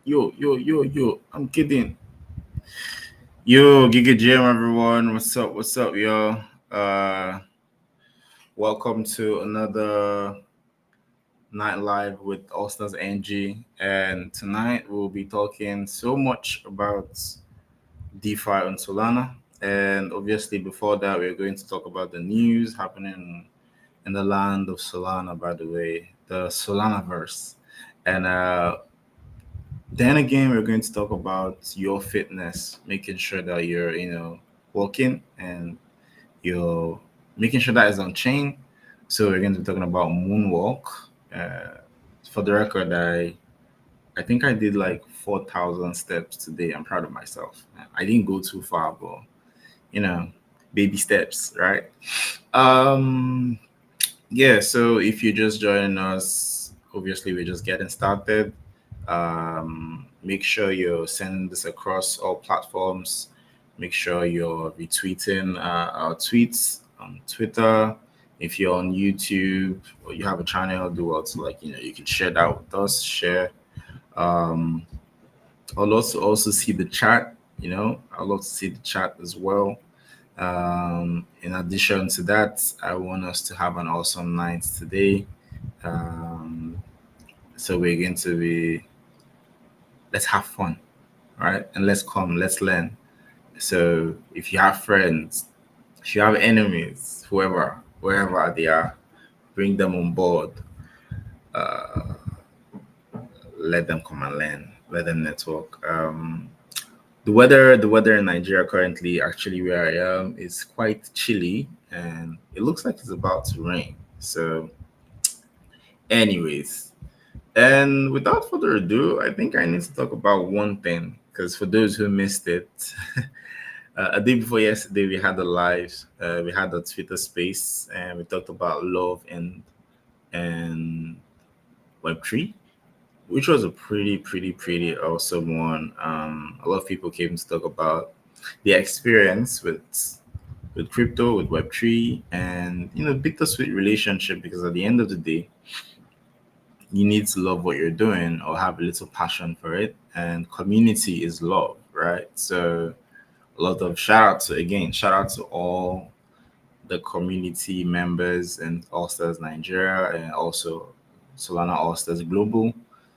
Yo, I'm kidding. Yo, Giga Jam, everyone. What's up, yo? Welcome to another night live with All Stars NG. And tonight we'll be talking so much about DeFi on Solana. And obviously, before that, we're going to talk about the news happening in the land of Solana, by the way, the Solana verse. And then again, we're going to talk about your fitness, making sure that you're, walking and you're making sure that is on chain. So we're going to be talking about moonwalk. Uh, for the record, I think I did like 4,000 steps today. I'm proud of myself. I didn't go too far, but you know, baby steps, right? Um, yeah. So if you're just joining us, obviously we're just getting started. Make sure you're sending this across all platforms. Make sure you're retweeting our tweets on Twitter. If you're on YouTube or you have a channel, do well to you can share that with us. Share. Um, I'll also see the chat. I'd love to see the chat as well. In addition to that, I want us to have an awesome night today. Um, so we're going to be let's have fun, right? And let's learn. So if you have friends, if you have enemies, whoever, wherever they are, bring them on board. Uh, let them come and learn. Let them network. The weather in Nigeria currently, actually where I am, is quite chilly, and it looks like it's about to rain. So, anyways, and without further ado, I think I need to talk about one thing because for those who missed it, a day before yesterday, we had a live, we had a Twitter space, and we talked about love and Web3, which was a pretty awesome one. A lot of people came to talk about their experience with crypto, with Web3, and bittersweet relationship because at the end of the day, you need to love what you're doing or have a little passion for it, and community is love, right? So a lot of shout out to all the community members and All Stars Nigeria and also Solana All Stars Global.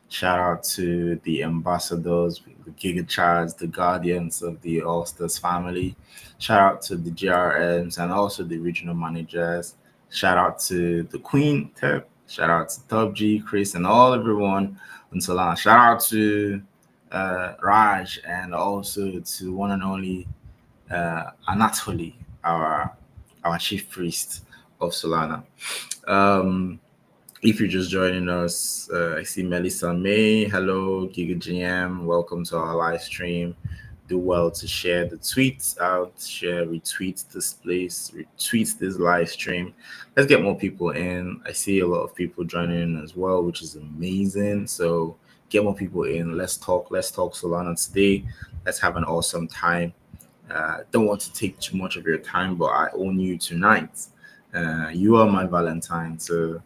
Shout out to the ambassadors, the Giga Charts, the guardians of the All Stars family. Shout out to the GRMs and also the regional managers. Shout out to the Queen Tep. Shout out to Top G, Chris, and all everyone on Solana. Shout out to Raj and also to one and only Anatoly, our chief priest of Solana. Um, if you're just joining us, I see Melissa May. Hello, Giga GM. Welcome to our live stream. Do well to share the tweets out, share, retweet this place, retweet this live stream. Let's get more people in. I see a lot of people joining in as well, which is amazing. So get more people in. Let's talk. Let's talk Solana today. Let's have an awesome time. Don't want to take too much of your time, but I own you tonight. You are my Valentine. So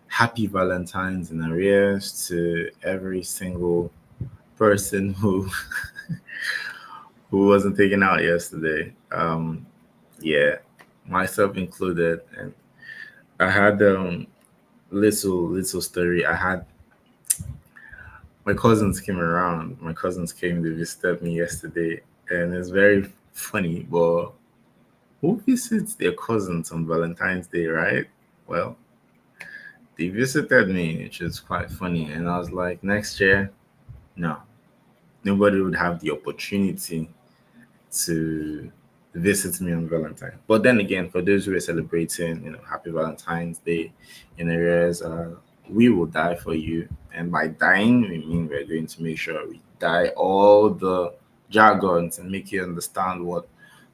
happy Valentine's in arrears to every single person who who wasn't taken out yesterday. Yeah, myself included. And I had little story. I had my cousins came around. My cousins came to visit me yesterday, and it's very funny. But who visits their cousins on Valentine's Day, right? Well, they visited me, which is quite funny. And I was like, next year, no, nobody would have the opportunity to visit me on Valentine. But then again, for those who are celebrating, Happy Valentine's Day in areas, we will die for you. And by dying, we mean we're going to make sure we die all the jargons and make you understand what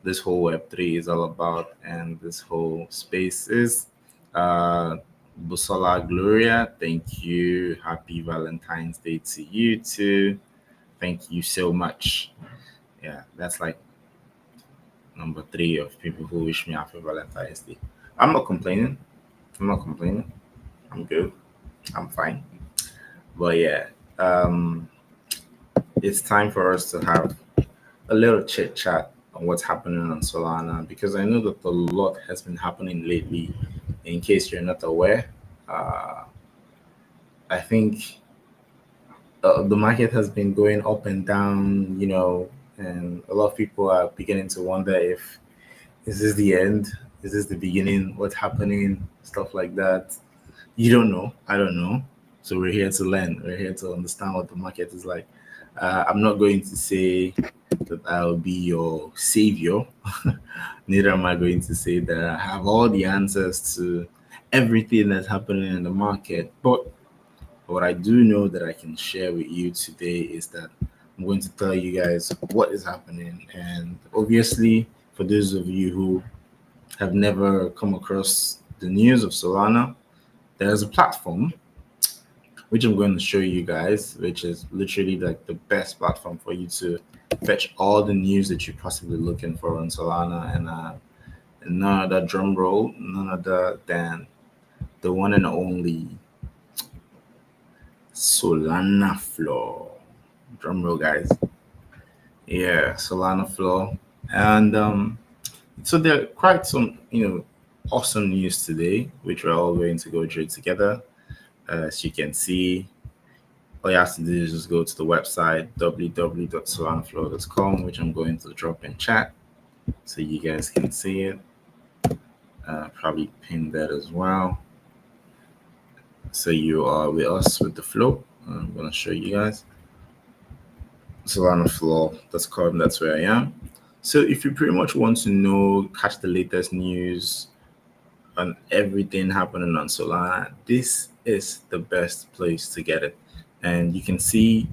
this whole Web3 is all about and this whole space is. Uh, Busola Gloria, thank you. Happy Valentine's Day to you too. Thank you so much. Yeah, that's like number three of people who wish me happy Valentine's Day. I'm not complaining. I'm not complaining. I'm good. I'm fine. But yeah, um, it's time for us to have a little chit chat on what's happening on Solana because I know that a lot has been happening lately. In case you're not aware, uh, I think the market has been going up and down, and a lot of people are beginning to wonder if is this the end? Is this the beginning? What's happening? Stuff like that. You don't know. I don't know. So we're here to learn. We're here to understand what the market is like. I'm not going to say that I'll be your savior. Neither am I going to say that I have all the answers to everything that's happening in the market. But what I do know that I can share with you today is that I'm going to tell you guys what is happening. And obviously, for those of you who have never come across the news of Solana, there's a platform which I'm going to show you guys, which is literally like the best platform for you to fetch all the news that you're possibly looking for on Solana. And none other drum roll, none other than the one and only Solana Floor. Drum roll, guys. Yeah, Solana Floor. And so there are quite some, awesome news today, which we're all going to go through together. As you can see, all you have to do is just go to the website www.solanaflow.com, which I'm going to drop in chat so you guys can see it. Probably pin that as well. So you are with us with the flow. I'm going to show you guys. Solanaflow.com, that's where I am. So if you pretty much want to know, catch the latest news on everything happening on Solana, this is the best place to get it. And you can see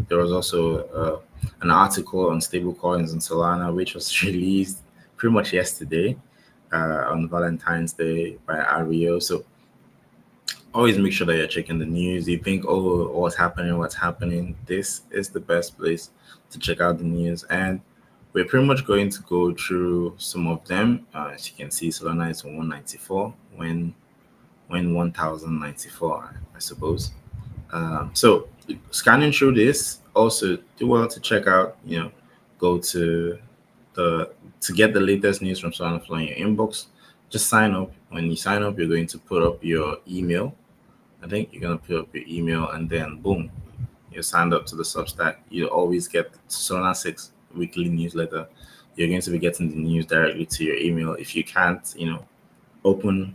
there was also an article on stablecoins in Solana, which was released pretty much yesterday on Valentine's Day by Ario. So always make sure that you're checking the news. You think, oh, what's happening? This is the best place to check out the news. And we're pretty much going to go through some of them. As you can see, Solana is 194 when 1094, I suppose. So scanning through this, also do well to check out, go to to get the latest news from Solana Flow in your inbox. Just sign up. When you sign up, you're going to put up your email. I think you're going to put up your email and then boom, you're signed up to the Substack. You always get Solana 6 weekly newsletter. You're going to be getting the news directly to your email. If you can't, open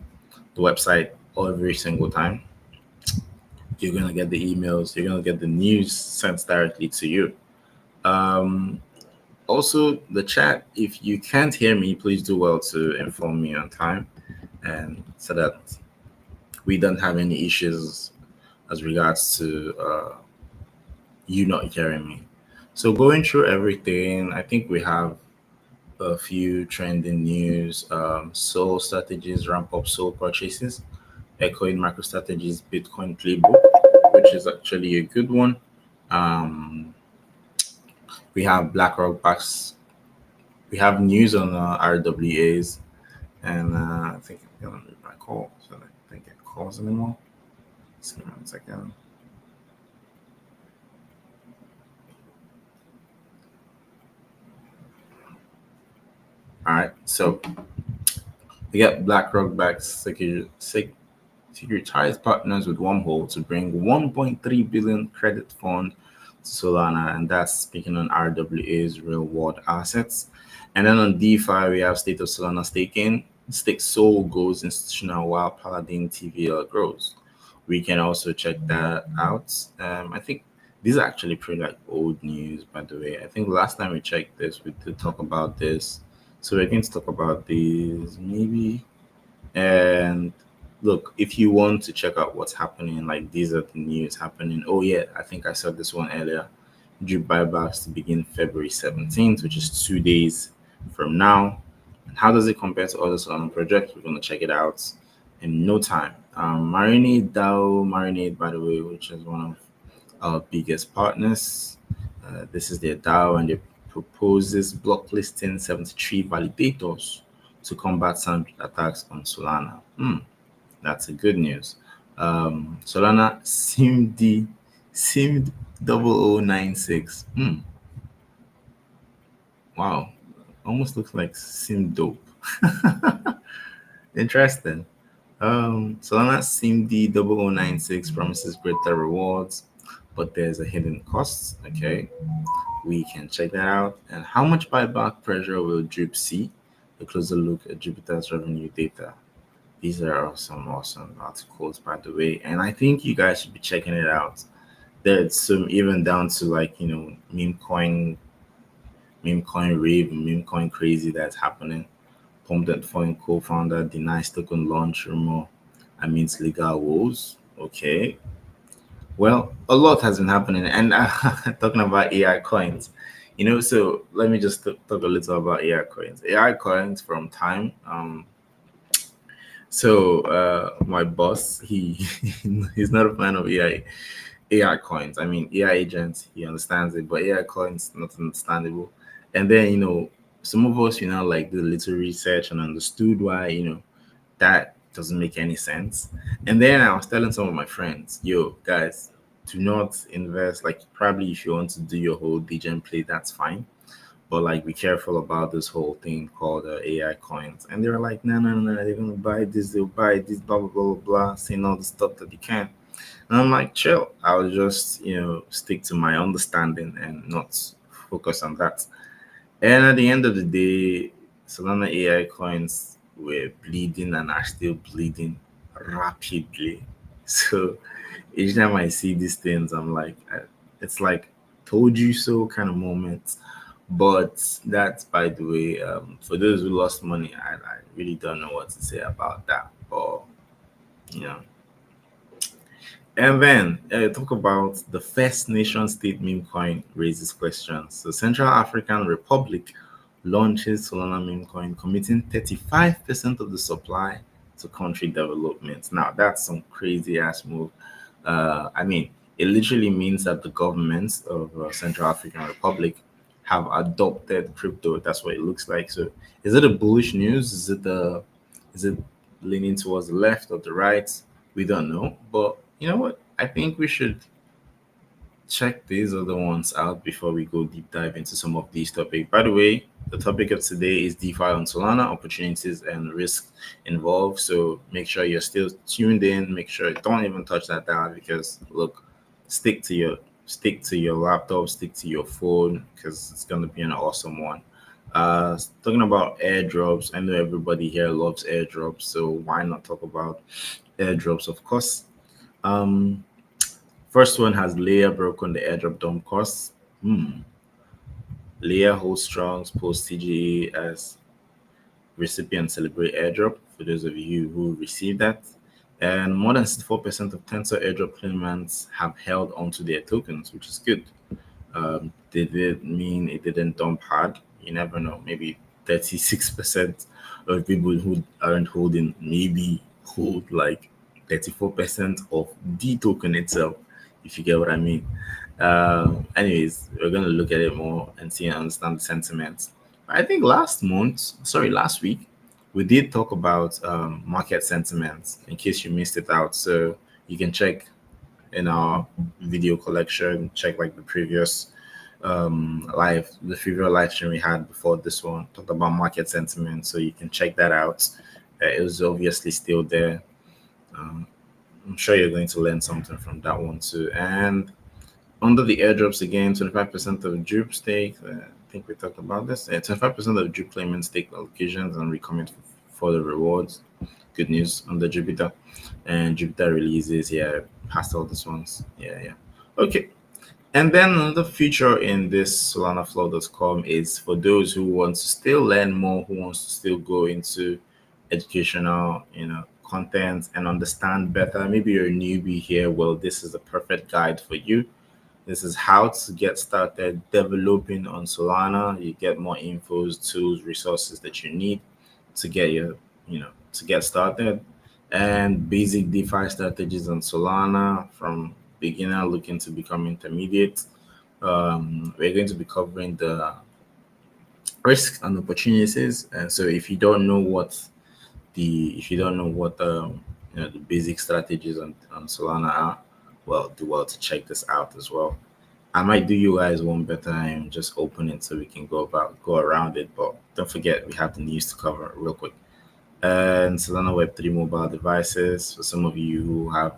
the website every single time, you're going to get the emails. You're going to get the news sent directly to you. Also, the chat, if you can't hear me, please do well to inform me on time, and so that we don't have any issues as regards to you not hearing me. So going through everything, I think we have a few trending news. Soul strategies ramp up soul purchases, echoing MicroStrategy's Bitcoin playbook, which is actually a good one. We have BlackRock backs. We have news on RWAs, and I think I'm gonna move my call so that I don't get calls anymore. Just give me 1 second. All right, so we got BlackRock backs securitized partners with Wormhole to bring 1.3 billion credit fund to Solana, and that's speaking on RWA's real world assets. And then on DeFi, we have State of Solana staking. Stick Soul goes institutional while Paladin TVL grows. We can also check that out. I think these are actually pretty like old news, by the way. I think last time we checked this, we did talk about this. So we're going to talk about these maybe. And look, if you want to check out what's happening, like these are the news happening. Oh yeah, I think I saw this one earlier. Due buybacks to begin February 17th, which is 2 days from now. And how does it compare to other Solana projects? We're going to check it out in no time. Marinade, by the way, which is one of our biggest partners. This is their DAO, and it proposes block listing 73 validators to combat some attacks on Solana. That's a good news. Solana SIMD 0096. Wow, almost looks like Sim Dope. Interesting. Solana SIMD 0096 promises greater rewards, but there's a hidden cost. Okay, we can check that out. And how much buyback pressure will Drip see? A closer look at Jupiter's revenue data. These are awesome articles, by the way, and I think you guys should be checking it out. There's some even down to like meme coin rave, meme coin crazy that's happening. Pumped Foreign co-founder denies token launch rumor amidst legal woes. Okay, well, a lot has been happening, and talking about AI coins, So let me just talk a little about AI coins. AI coins from time. My boss, he's not a fan of AI coins. I mean, AI agents, he understands it, but AI coins not understandable. And then some of us, like do a little research and understood why that doesn't make any sense. And then I was telling some of my friends, yo, guys, do not invest. Like, probably if you want to do your whole DGen play, that's fine. But like, be careful about this whole thing called AI coins. And they were like, no, no, no, they're gonna buy this, they'll buy this, blah blah blah blah blah, saying all the stuff that they can. And I'm like, chill. I'll just stick to my understanding and not focus on that. And at the end of the day, Solana AI coins were bleeding and are still bleeding rapidly. So each time I see these things, I'm like, it's like told you so kind of moment. But that's, by the way, for those who lost money, I really don't know what to say about that. But you know, and then talk about the first nation state meme coin raises questions. So Central African Republic launches Solana meme coin, committing 35% of the supply to country development. Now that's some crazy ass move. I mean, it literally means that the governments of Central African Republic have adopted crypto. That's what it looks like. So is it a bullish news? Is it leaning towards the left or the right? We don't know. But you know what? I think we should check these other ones out before we go deep dive into some of these topics. By the way, the topic of today is DeFi on Solana, opportunities and risks involved. So make sure you're still tuned in. Make sure don't even touch that down because look, stick to your laptop, stick to your phone because it's gonna be an awesome one. Talking about airdrops, I know everybody here loves airdrops, so why not talk about airdrops? Of course, um, first one has Layer broken the airdrop dump costs. Layer holds strong post TGA as recipient celebrate airdrop for those of you who received that. And more than 64% of Tensor airdrop claimants have held onto their tokens, which is good. Did it mean it didn't dump hard? You never know. Maybe 36% of people who aren't holding maybe hold like 34% of the token itself, if you get what I mean. Anyways, we're going to look at it more and see and understand the sentiments. I think last week, we did talk about market sentiments in case you missed it out. So you can check in our video collection, check like the previous live stream we had before this one, talked about market sentiment. So you can check that out. It was obviously still there. Um, I'm sure you're going to learn something from that one too. And under the airdrops again, 25% of Jupe stake. I think we talked about this. 25% of Jupe claimant stake allocations and recommit for the rewards. Good news on the Jupiter, and Jupiter releases. Yeah, past all these ones. Yeah, yeah. Okay. And then another feature in this SolanaFlow.com is for those who want to still learn more, who wants to still go into educational, content and understand better. Maybe you're a newbie here. Well, this is the perfect guide for you. This is how to get started developing on Solana. You get more infos, tools, resources that you need to get to get started, and basic DeFi strategies on Solana from beginner looking to become intermediate. We're going to be covering the risks and opportunities. And so if you don't know what the basic strategies on Solana are, well, do well to check this out as well. I might do you guys one better and just open it so we can go around it. But don't forget we have the news to cover real quick. And Solana Web3 mobile devices for some of you who have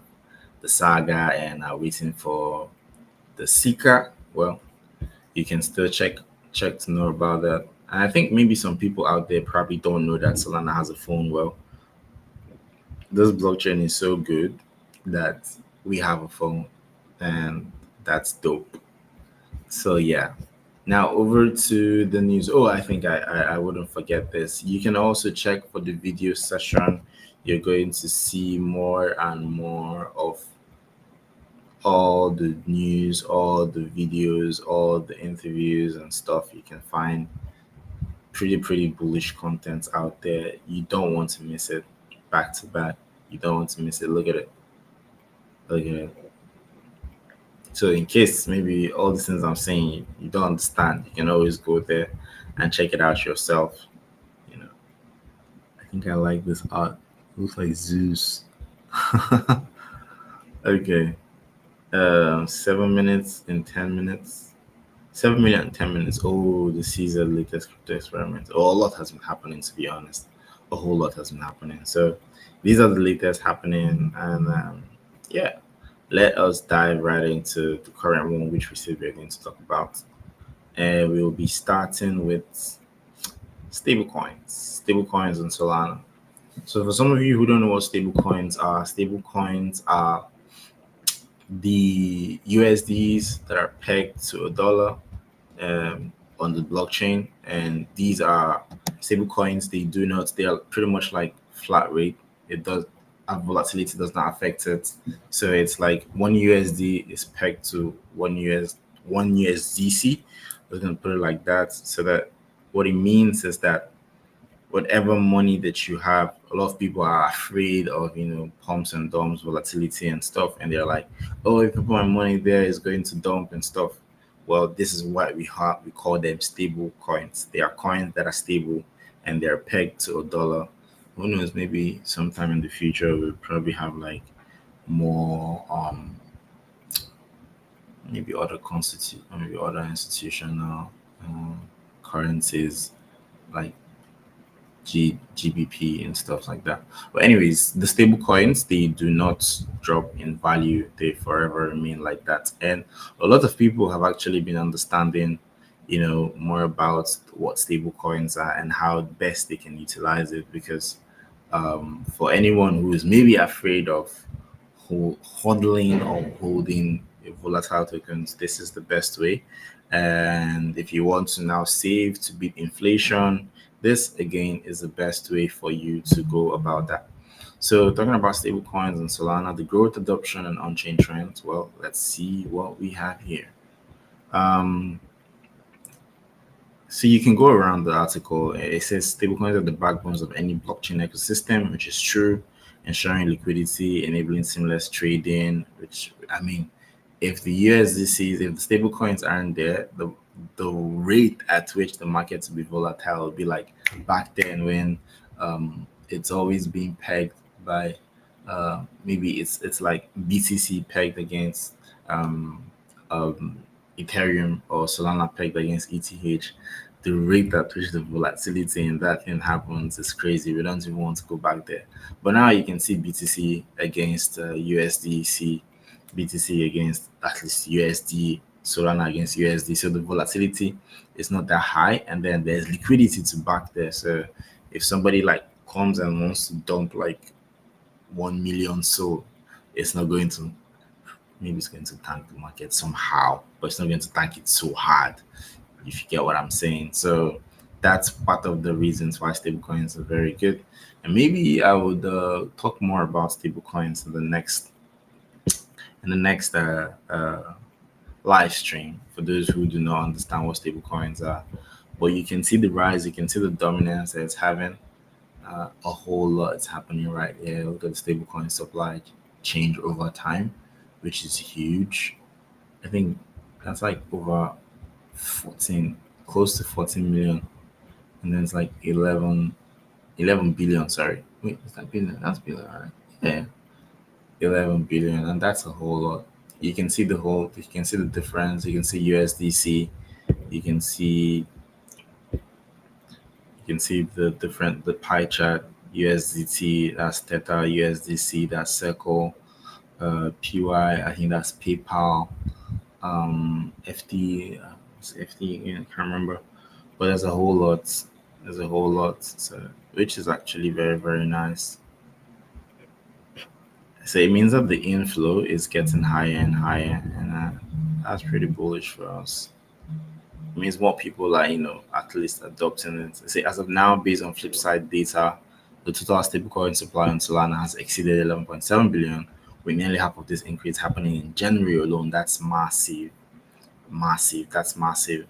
the Saga and are waiting for the Seeker. Well, you can still check to know about that. And I think maybe some people out there probably don't know that Solana has a phone. Well, this blockchain is so good that we have a phone, and that's dope. So yeah. Now over to the news. Oh, I think I wouldn't forget this. You can also check for the video session. You're going to see more and more of all the news, all the videos, all the interviews and stuff. You can find pretty bullish content out there. You don't want to miss it back to back. You don't want to miss it. Look at it. Look at it. So in case maybe all the things I'm saying you don't understand, you can always go there and check it out yourself. You know, I think I like this art. Looks like Zeus. Okay. 7 minutes and 10 minutes. 7 minutes and 10 minutes. Oh, the Caesar latest crypto experiment. Oh, a lot has been happening, to be honest. A whole lot has been happening. So these are the latest happening, and yeah, let us dive right into the current one, which we said we're going to talk about. And we will be starting with stablecoins on Solana. So for some of you who don't know what stablecoins are the USDs that are pegged to a dollar on the blockchain, and these are stable coins. They are pretty much like flat rate. It does have volatility, does not affect it. So it's like one USD is pegged to one USDC. We're gonna put it like that, so that what it means is that whatever money that you have, a lot of people are afraid of, pumps and dumps, volatility and stuff. And they're like, oh, if I put my money there, it's going to dump and stuff. Well, this is what we have. We call them stable coins. They are coins that are stable and they're pegged to a dollar. Who knows? Maybe sometime in the future, we'll probably have like more, maybe other institutional currencies like GBP and stuff like that. But anyways, the stable coins, they do not drop in value. They forever remain like that. And a lot of people have actually been understanding, more about what stable coins are and how best they can utilize it. Because for anyone who is maybe afraid of hodling or holding volatile tokens, this is the best way. And if you want to now save to beat inflation, this again is the best way for you to go about that. So talking about stablecoins and Solana, the growth, adoption, and on-chain trends. Well, let's see what we have here. Um, so you can go around the article. It says stablecoins are the backbones of any blockchain ecosystem, which is true, ensuring liquidity, enabling seamless trading. Which I mean, if the USDCs, if the stablecoins aren't there, the rate at which the market will be volatile will be like back then when it's always being pegged by maybe it's like BTC pegged against um, Ethereum or Solana pegged against ETH. The rate at which the volatility in that thing happens is crazy. We don't even want to go back there. But now you can see BTC against USDC, BTC against at least USD, Solana against USD. So the volatility is not that high, and then there's liquidity to back there. So if somebody like comes and wants to dump like 1 million, so it's not going to, maybe it's going to tank the market somehow, but it's not going to tank it so hard, if you get what I'm saying. So that's part of the reasons why stablecoins are very good. And maybe I would talk more about stablecoins in the next live stream for those who do not understand what stablecoins are. But you can see the rise, you can see the dominance that it's having. A whole lot is happening right here. Look at the stablecoin supply change over time, which is huge. I think that's like over 14, close to 14 million. And then it's like 11 billion. Sorry. Wait, is that billion? That's billion, right? Yeah, 11 billion. And that's a whole lot. You can see the difference. You can see USDC. You can see the pie chart. USDT, that's Theta, USDC, that's Circle, PY, I think that's PayPal, FT, FT, I can't remember, but there's a whole lot. There's a whole lot, so, which is actually very, very nice. So it means that the inflow is getting higher and higher, and that's pretty bullish for us. It means more people are, at least adopting it. Say as of now, based on Flipside data, the total stablecoin supply on Solana has exceeded 11.7 billion, with nearly half of this increase happening in January alone. That's massive, massive. That's massive.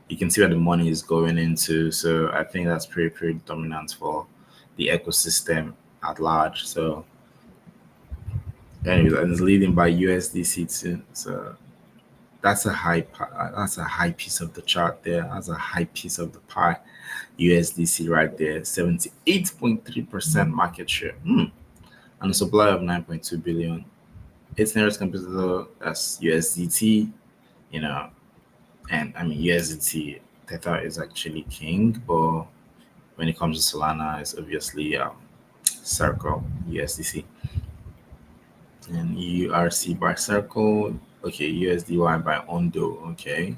You can see where the money is going into. So I think that's pretty, pretty dominant for the ecosystem at large. So, anyways, and it's leading by USDC too. So that's a high piece of the chart there. That's a high piece of the pie. USDC right there, 78.3% market share. And a supply of 9.2 billion. Its nearest competitor, that's USDT, you know, and I mean USDT Theta is actually king, but when it comes to Solana, it's obviously Circle USDC and URC by Circle. Okay, USDY by Ondo. Okay,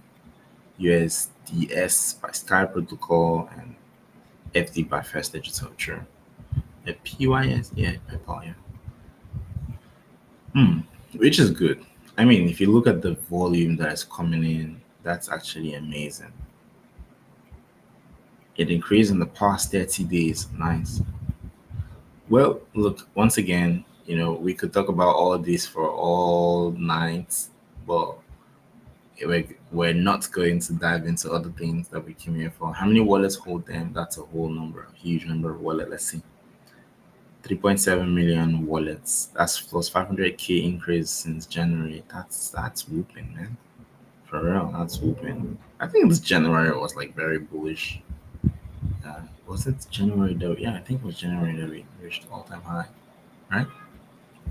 USDS by Sky Protocol and FD by First Digital. True. The PYS, yeah, PayPal, yeah. Which is good. I mean, if you look at the volume that is coming in, that's actually amazing. It increased in the past 30 days. Nice. Well, look, once again, we could talk about all this for all night, but we're not going to dive into other things that we came here for. How many wallets hold them? That's a whole number, a huge number of wallets. Let's see. 3.7 million wallets. That's plus 500k increase since January. That's whooping, man. For real, that's whooping. I think this January was like very bullish. Was it January though? Yeah, I think it was January that we reached all time high, right?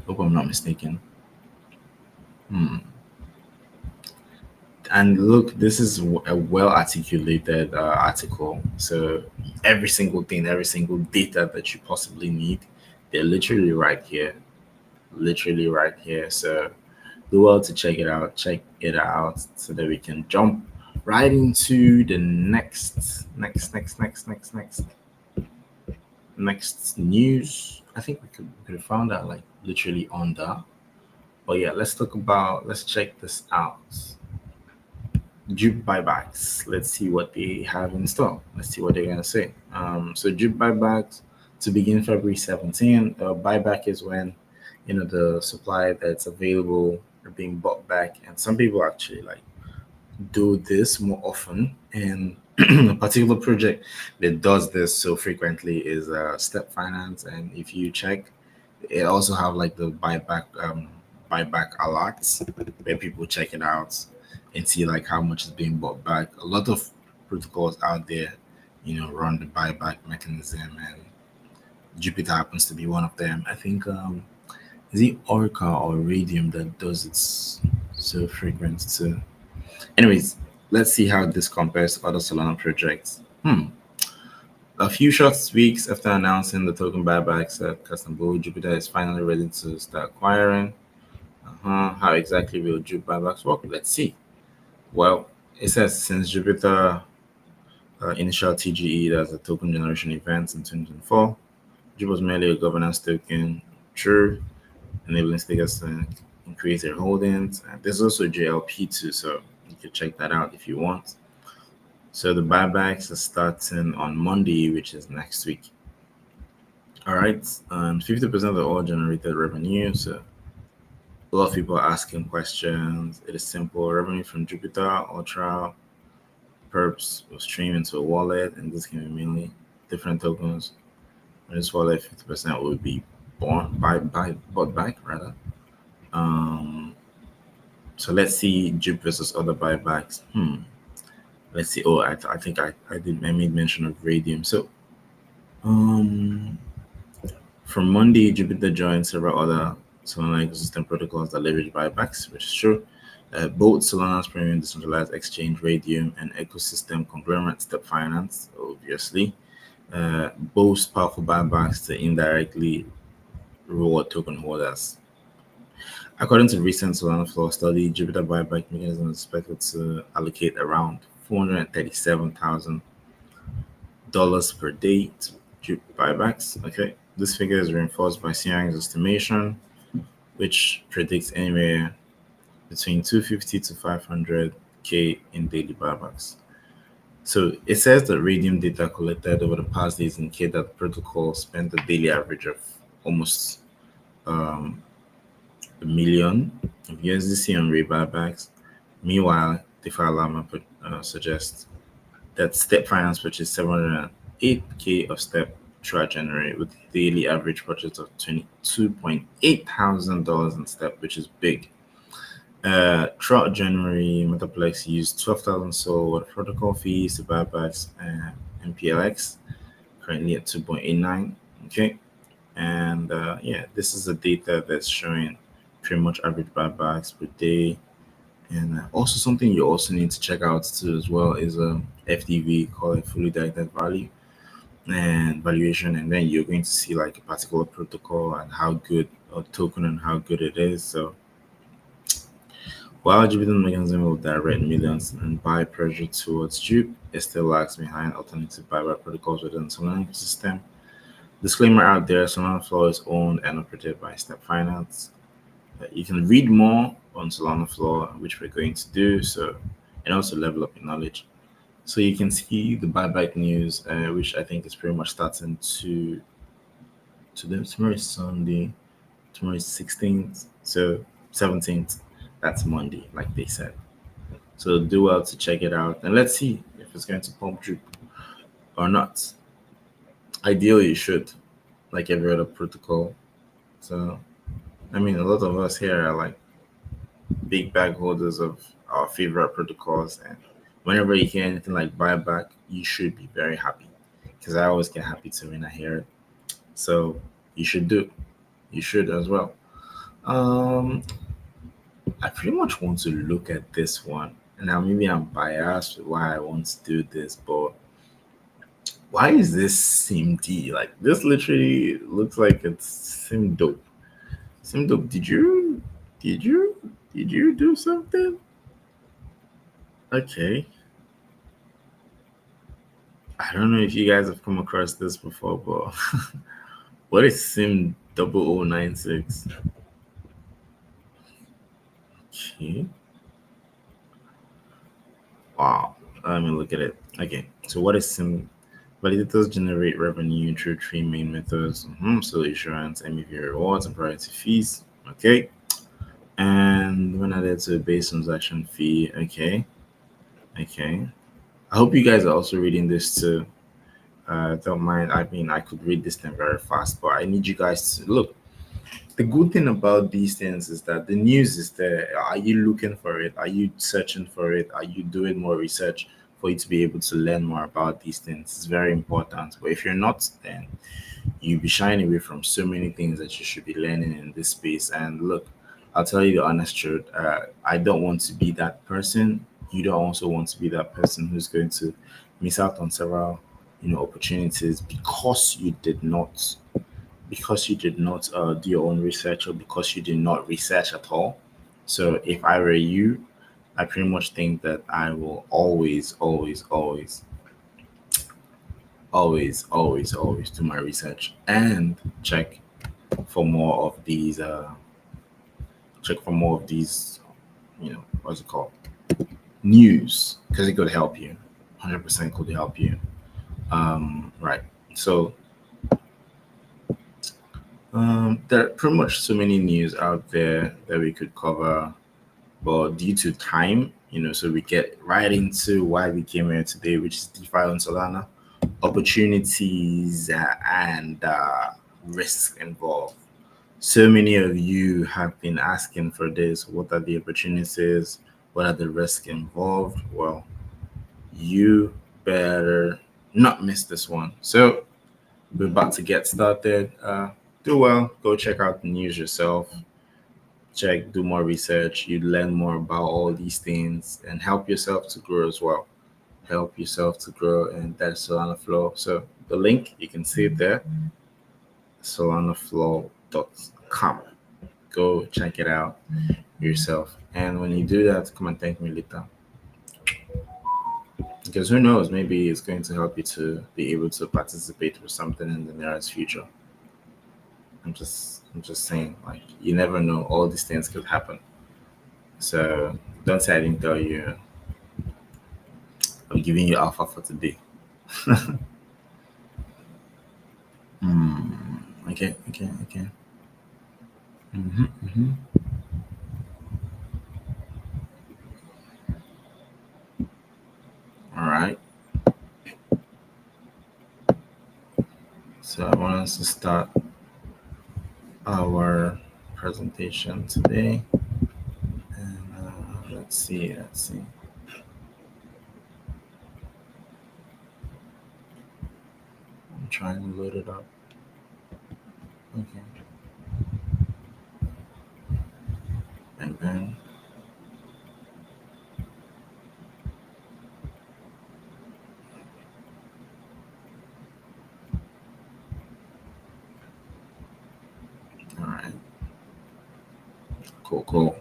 Hope I'm not mistaken. Hmm. And look, this is a well articulated article. So every single thing, every single data that you possibly need, they're literally right here. So do well to check it out, so that we can jump right into the next news. I think we could have found that like literally on that. But yeah, let's check this out. Jupe buybacks. Let's see what they have in store. Let's see what they're gonna say. So Jupe buybacks to begin February 17. Buyback is when the supply that's available are being bought back, and some people actually like do this more often. And a particular project that does this so frequently is Step Finance. And if you check, it also have like the buyback alerts where people check it out and see like how much is being bought back. A lot of protocols out there, run the buyback mechanism, and Jupiter happens to be one of them. I think is it Orca or Radium that does it so frequent too. Anyways, let's see how this compares to other Solana projects. A few short weeks after announcing the token buybacks at Custom Bull, Jupiter is finally ready to start acquiring. How exactly will Jupe buybacks work? Let's see. Well, it says since Jupiter initial TGE, that's a token generation event in 2024, Jupiter was merely a governance token, true, enabling stakers to increase their holdings. There's also JLP too, so you can check that out if you want. So the buybacks are starting on Monday, which is next week. All right, 50% of all generated revenue. So a lot of people are asking questions. It is simple. Revenue from Jupiter, Ultra, Perps will stream into a wallet, and this can be mainly different tokens. On this wallet, 50% will be bought back rather. Um, so let's see Jup versus other buybacks. Let's see. Oh, I think I made mention of Radium. So um, from Monday, Jupiter joined several other Solana ecosystem protocols that leverage buybacks, which is true. Both Solana's premium decentralized exchange, Radium, and ecosystem conglomerate Step Finance, obviously, boast powerful buybacks to indirectly reward token holders. According to recent Solana Floor study, Jupiter buyback mechanism is expected to allocate around $437,000 per day to buybacks. Okay, this figure is reinforced by Siang's estimation, which predicts anywhere between 250 to 500K in daily buybacks. So it says that Radium data collected over the past days indicate that the protocol spent a daily average of almost um, a million of USDC on Ray buybacks. Meanwhile, DeFi Llama suggests that Step Finance purchased 708K of Step throughout January with daily average purchase of $22,800 in Step, which is big. Throughout January, Metaplex used 12,000 SOL with protocol fees to buybacks and MPLX, currently at 2.89. Okay. And yeah, this is the data that's showing pretty much average buybacks per day. And also something you also need to check out too as well is FDV, called it fully directed value and valuation, and then you're going to see like a particular protocol and how good a token and how good it is. So while dividend mechanism will direct millions and buy pressure towards Jupe, it still lags behind alternative buyback protocols within the Solana ecosystem. Disclaimer out there, Solana Flow is owned and operated by Step Finance. You can read more on Solana Flow, which we're going to do, so and also level up your knowledge. So you can see the buyback news, which I think is pretty much starting to them. Tomorrow is Sunday, tomorrow is 16th, so 17th, that's Monday, like they said. So do well to check it out, and let's see if it's going to pump Jupe or not. Ideally, you should, like every other protocol. So, I mean, a lot of us here are like big bag holders of our favorite protocols, and whenever you hear anything like buyback, you should be very happy because I always get happy to when I hear it. So, you should do. You should as well. Um, I pretty much want to look at this one. Now, maybe I'm biased with why I want to do this, but why is this SIMD? Like, this literally looks like it's Sim Dope. Sim Dope, did you, did you do something? Okay. I don't know if you guys have come across this before, but what is Sim 0096? Okay. Wow. Let me look at it. Okay. So what is Sim? Validators generate revenue through three main methods. So insurance, MEV rewards, and priority fees. Okay. And when added to a base transaction fee. Okay. Okay. I hope you guys are also reading this too. Don't mind. I mean, I could read this thing very fast, but I need you guys to look. The good thing about these things is that the news is there. Are you looking for it? Are you searching for it? Are you doing more research for you to be able to learn more about these things? It's very important. But if you're not, then you'll be shying away from so many things that you should be learning in this space. And look, I'll tell you the honest truth. I don't want to be that person. You don't also want to be that person who's going to miss out on several, opportunities because you did not do your own research or because you did not research at all. So if I were you, I pretty much think that I will always, always, always, always do my research and check for more of these. Check for more of these. What's it called? News, because it could help you. 100% could help you. Right. So there are pretty much so many news out there that we could cover, but due to time, so we get right into why we came here today, which is DeFi on Solana, opportunities and risks involved. So many of you have been asking for this. What are the opportunities? What are the risks involved? Well, you better not miss this one. So we're about to get started. Do well. Go check out the news yourself. Check, do more research. You learn more about all these things and help yourself to grow as well. Help yourself to grow, and that's Solana Flow. So the link you can see it there, solanaflow.com. Go check it out yourself. And when you do that, come and thank me later. Because who knows, maybe it's going to help you to be able to participate with something in the nearest future. I'm just saying, like, you never know, all these things could happen. So don't say I didn't tell you. I'm giving you alpha for today. Okay. Mm-hmm. All right. So I want us to start our presentation today. And let's see. I'm trying to load it up. Okay. And then all right. Cool.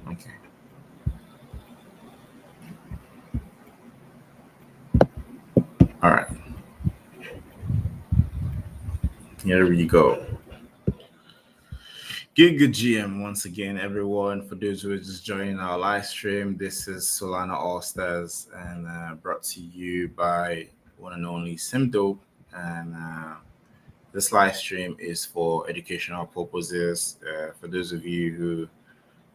Okay. All right. Here we go. Good GM once again, everyone. For those who are just joining our live stream, this is Solana All Stars, and brought to you by one and only Simdope. And this live stream is for educational purposes. For those of you who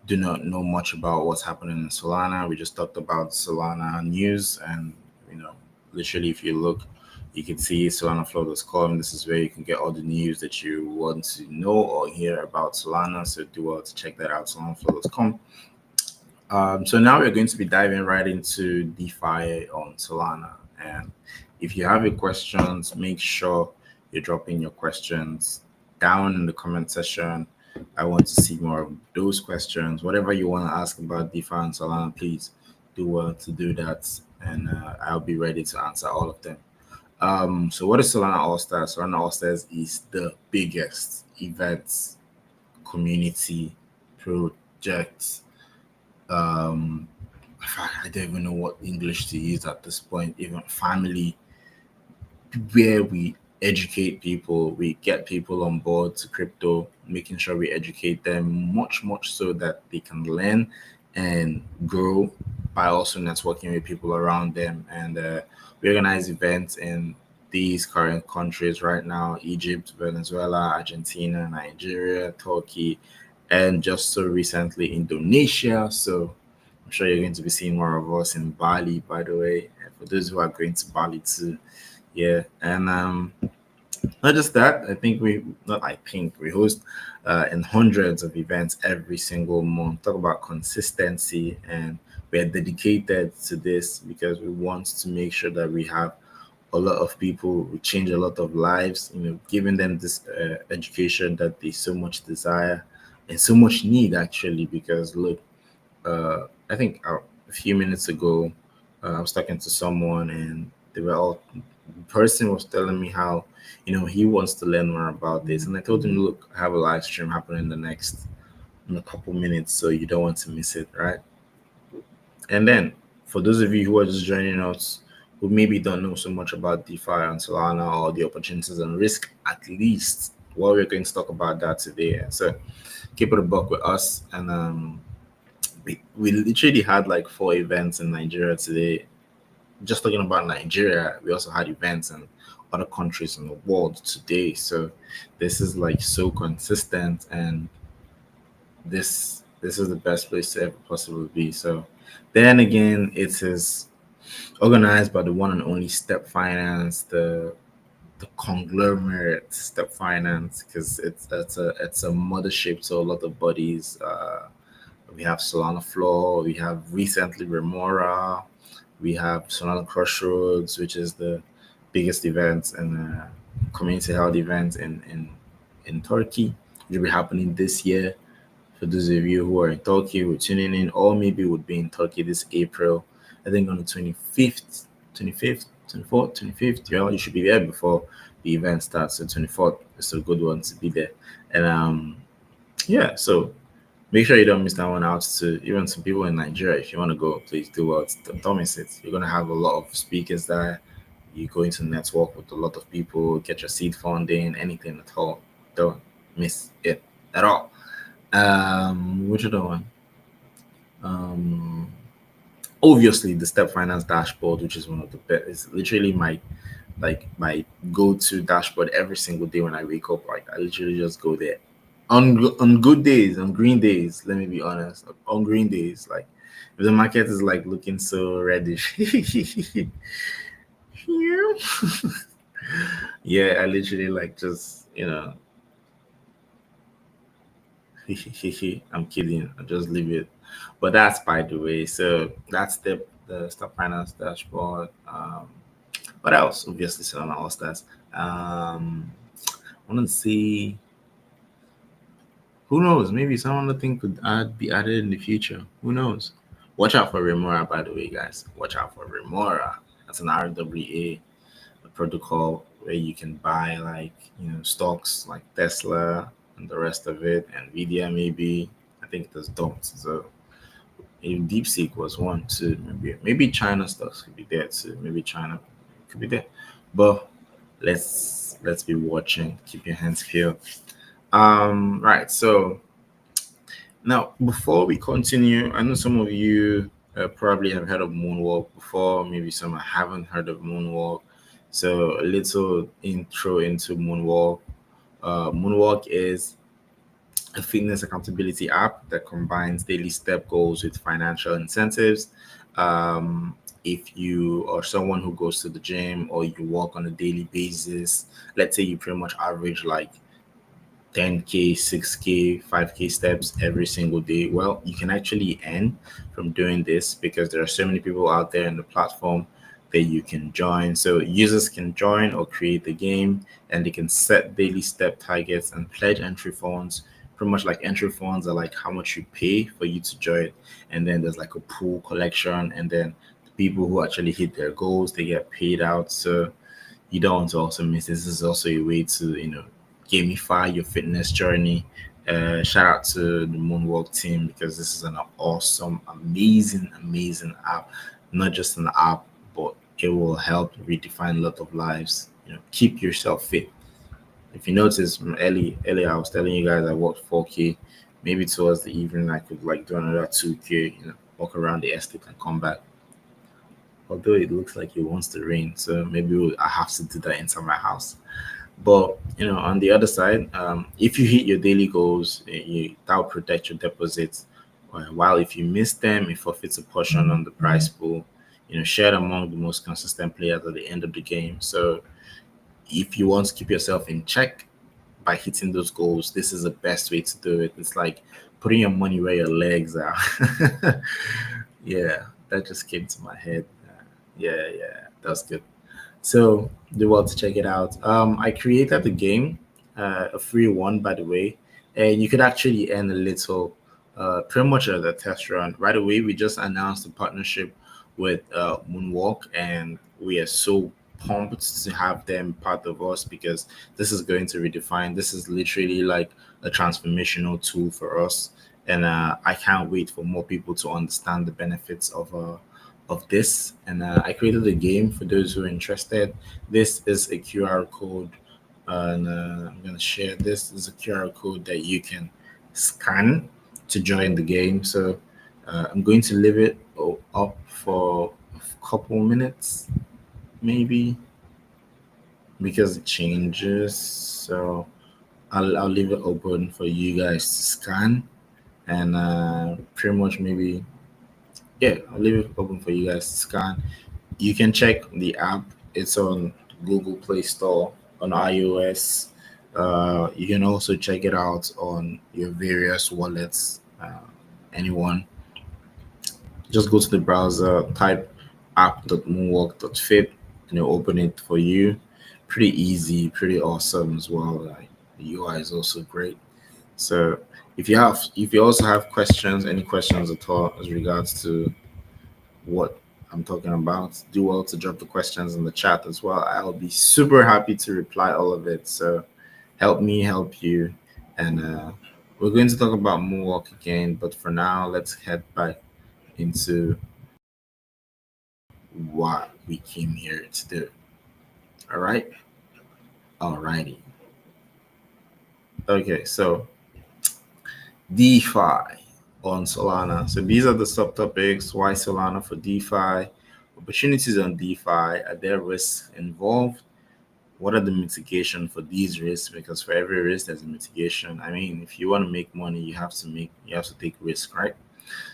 do not know much about what's happening in Solana, we just talked about Solana news, and literally, if you look, you can see solanaflow.com. This is where you can get all the news that you want to know or hear about Solana. So do well to check that out, solanaflow.com. So now we're going to be diving right into DeFi on Solana. And if you have any questions, make sure you're dropping your questions down in the comment section. I want to see more of those questions. Whatever you want to ask about DeFi and Solana, please do well to do that. And I'll be ready to answer all of them. So what is Solana All Stars? Solana All Stars is the biggest events, community, project. I don't even know what English to use at this point. Even family, where we educate people, we get people on board to crypto, making sure we educate them much so that they can learn and grow by also networking with people around them. And we organize events in these current countries right now: Egypt, Venezuela, Argentina, Nigeria, Turkey, and just so recently Indonesia. So I'm sure you're going to be seeing more of us in Bali, by the way. And for those who are going to Bali too, yeah. And not just that, we host in hundreds of events every single month. Talk about consistency, and we're dedicated to this because we want to make sure that we have a lot of people, we change a lot of lives, giving them this education that they so much desire and so much need, actually. Because look, I think a few minutes ago, I was talking to someone, and the person was telling me how he wants to learn more about this, and I told him, look, I have a live stream happening in a couple minutes, so you don't want to miss it, right? And then for those of you who are just joining us, who maybe don't know so much about DeFi and Solana or the opportunities and risk, at least. Well, we're going to talk about that today. So keep it a buck with us. And we literally had like 4 events in Nigeria today. Just talking about Nigeria, we also had events in other countries in the world today. So this is like so consistent, and this is the best place to ever possibly be. So then again, it is organized by the one and only Step Finance, the conglomerate Step Finance, because it's a mothership to a lot of bodies. We have Solana Floor, we have recently Remora, we have Solana Crossroads, which is the biggest event and community held event in Turkey, which will be happening this year. For those of you who are in Turkey, who are tuning in, or maybe would be in Turkey this April, I think on the 25th, 25th, 24th, 25th. Yeah, you should be there before the event starts. So 24th is a good one to be there. And yeah, so make sure you don't miss that one out. To even some people in Nigeria, if you want to go, please do well. Don't miss it. You're gonna have a lot of speakers there. You're going to network with a lot of people, get your seed funding, anything at all. Don't miss it at all. Which other one? Um, Obviously the Step Finance dashboard, which is one of the best. It's literally my go-to dashboard every single day when I wake up. Like I literally just go there. On good days, on green days, let me be honest. On green days, like if the market is like looking so reddish, yeah, I literally like just I'm kidding. I just leave it. But that's by the way. So that's the Stop Finance dashboard. What else? Obviously, Solana All Stars. I want to see. Who knows? Maybe some other thing could be added in the future. Who knows? Watch out for Remora, by the way, guys. Watch out for Remora. That's an RWA protocol where you can buy like stocks like Tesla and the rest of it, Nvidia maybe. I think there's dots. So if DeepSeek was one too, maybe China stocks could be there too. Maybe China could be there, but let's be watching. Keep your hands peeled. Right. So now, before we continue, I know some of you probably have heard of Moonwalk before. Maybe some haven't heard of Moonwalk. So a little intro into Moonwalk. Moonwalk is a fitness accountability app that combines daily step goals with financial incentives. If you are someone who goes to the gym or you walk on a daily basis, let's say you pretty much average like 10K, 6K, 5K steps every single day. Well, you can actually earn from doing this because there are so many people out there in the platform that you can join. So users can join or create the game and they can set daily step targets and pledge entry funds. Pretty much like entry funds are like how much you pay for you to join. And then there's like a pool collection. And then the people who actually hit their goals, they get paid out. So you don't want to also miss this. This is also a way to, gamify your fitness journey. Shout out to the Moonwalk team because this is an awesome, amazing, amazing app. Not just an app, but it will help redefine a lot of lives. Keep yourself fit. If you notice, earlier I was telling you guys I worked 4K. Maybe towards the evening I could like do another 2K. Walk around the estate and come back. Although it looks like it wants to rain, so maybe I have to do that inside my house. But on the other side, if you hit your daily goals, that will protect your deposits. While if you miss them, it forfeits a portion on the prize pool. Shared among the most consistent players at the end of the game. So if you want to keep yourself in check by hitting those goals, this is the best way to do it. It's like putting your money where your legs are. Yeah, that just came to my head. Yeah, that's good. So do well to check it out. I created the game, a free one, by the way, and you could actually earn a little, pretty much as a test run. Right away, we just announced a partnership with Moonwalk, and we are so pumped to have them part of us because this is going to redefine. This is literally like a transformational tool for us, and I can't wait for more people to understand the benefits of this, and I created a game for those who are interested. This is a QR code, and I'm gonna share. This is a QR code that you can scan to join the game. So I'm going to leave it up for a couple minutes, maybe, because it changes. So I'll leave it open for you guys to scan, and pretty much maybe, yeah, I'll leave it open for you guys to scan. You can check the app. It's on Google Play Store on iOS. You can also check it out on your various wallets. Anyone, just go to the browser, type app.moonwalk.fit, and it'll open it for you. Pretty easy, pretty awesome as well. Like the UI is also great. So if you also have questions, any questions at all as regards to what I'm talking about, do well to drop the questions in the chat as well. I'll be super happy to reply all of it. So help me help you. And we're going to talk about Moonwalk again, but for now, let's head back into what we came here to do. All right. Alrighty. Okay, so DeFi on Solana. So these are the subtopics. Why Solana for DeFi? Opportunities on DeFi. Are there risks involved? What are the mitigation for these risks? Because for every risk, there's a mitigation. I mean, if you want to make money, you have to take risk, right?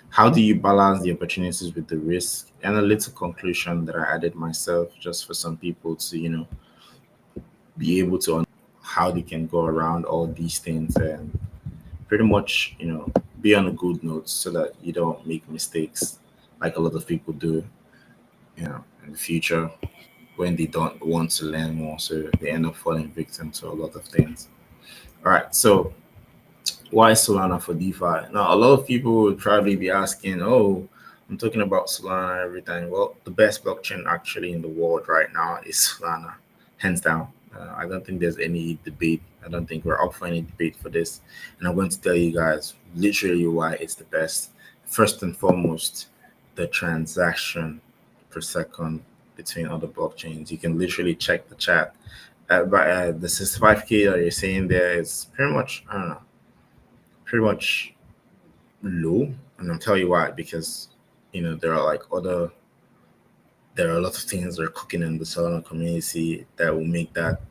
How do you balance the opportunities with the risk? And a little conclusion that I added myself, just for some people to be able to how they can go around all these things and pretty much be on a good note so that you don't make mistakes like a lot of people do in the future when they don't want to learn more, so they end up falling victim to a lot of things. All right, so why Solana for DeFi? Now, a lot of people would probably be asking, "Oh, I'm talking about Solana and everything." Well, the best blockchain actually in the world right now is Solana, hands down. I don't think there's any debate. I don't think we're up for any debate for this. And I'm going to tell you guys literally why it's the best. First and foremost, the transaction per second between other blockchains. You can literally check the chat. But the 65K that you're saying there is pretty much, I don't know, pretty much low, and I'll tell you why. Because there are like there are a lot of things that are cooking in the Solana community that will make that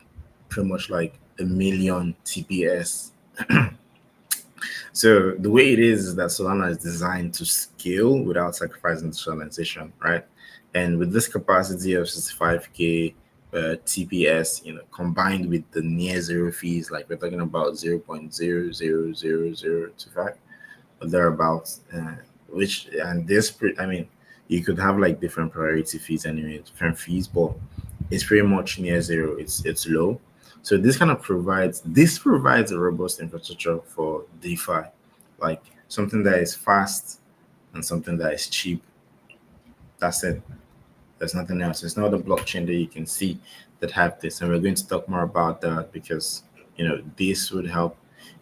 pretty much like a million TPS. So the way it is that Solana is designed to scale without sacrificing decentralization, right? And with this capacity of 65K TPS, combined with the near zero fees, like we're talking about 0.0000025 or thereabouts, which and I mean, you could have like different priority fees anyway, different fees, but it's pretty much near zero. It's low. So this provides a robust infrastructure for DeFi, like something that is fast and something that is cheap. That's it. There's nothing else. There's no other blockchain that you can see that have this, and we're going to talk more about that because this would help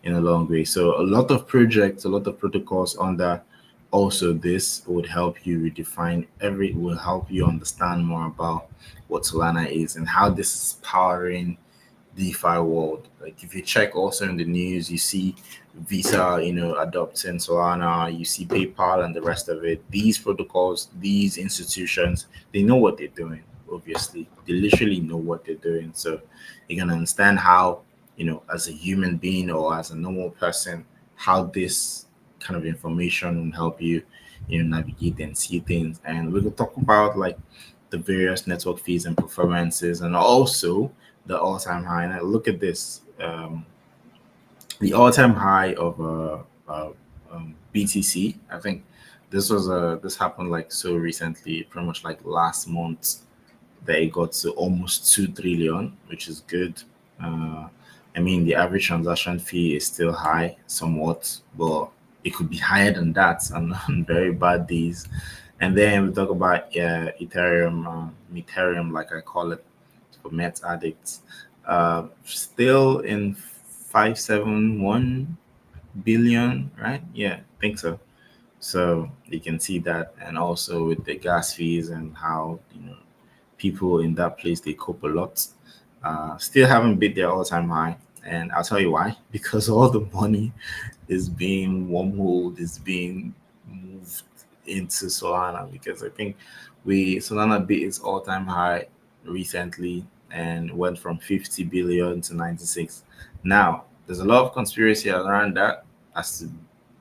in a long way. So a lot of projects, a lot of protocols on that. Also, this would help you redefine will help you understand more about what Solana is and how this is powering DeFi world. Like if you check also in the news, you see Visa, adopting Solana, you see PayPal and the rest of it. These protocols, these institutions, they know what they're doing. Obviously, they literally know what they're doing. So you can understand how, as a human being or as a normal person, how this kind of information will help you, navigate and see things. And we will talk about like the various network fees and performances, and also the all-time high. And I look at this, the all-time high of BTC. I think this happened like so recently, pretty much like last month, that it got to almost 2 trillion, which is good. Uh, I mean, the average transaction fee is still high, somewhat, but it could be higher than that on very bad days. And then we talk about Ethereum, like I call it, for Met addicts. Still in 571 billion, right? Yeah, I think so. So you can see that, and also with the gas fees and how people in that place they cope a lot. Still haven't beat their all-time high, and I'll tell you why. Because all the money is being wormholed, is being moved into Solana. Because I think we Solana beat its all-time high recently and went from 50 billion to 96. Now there's a lot of conspiracy around that as to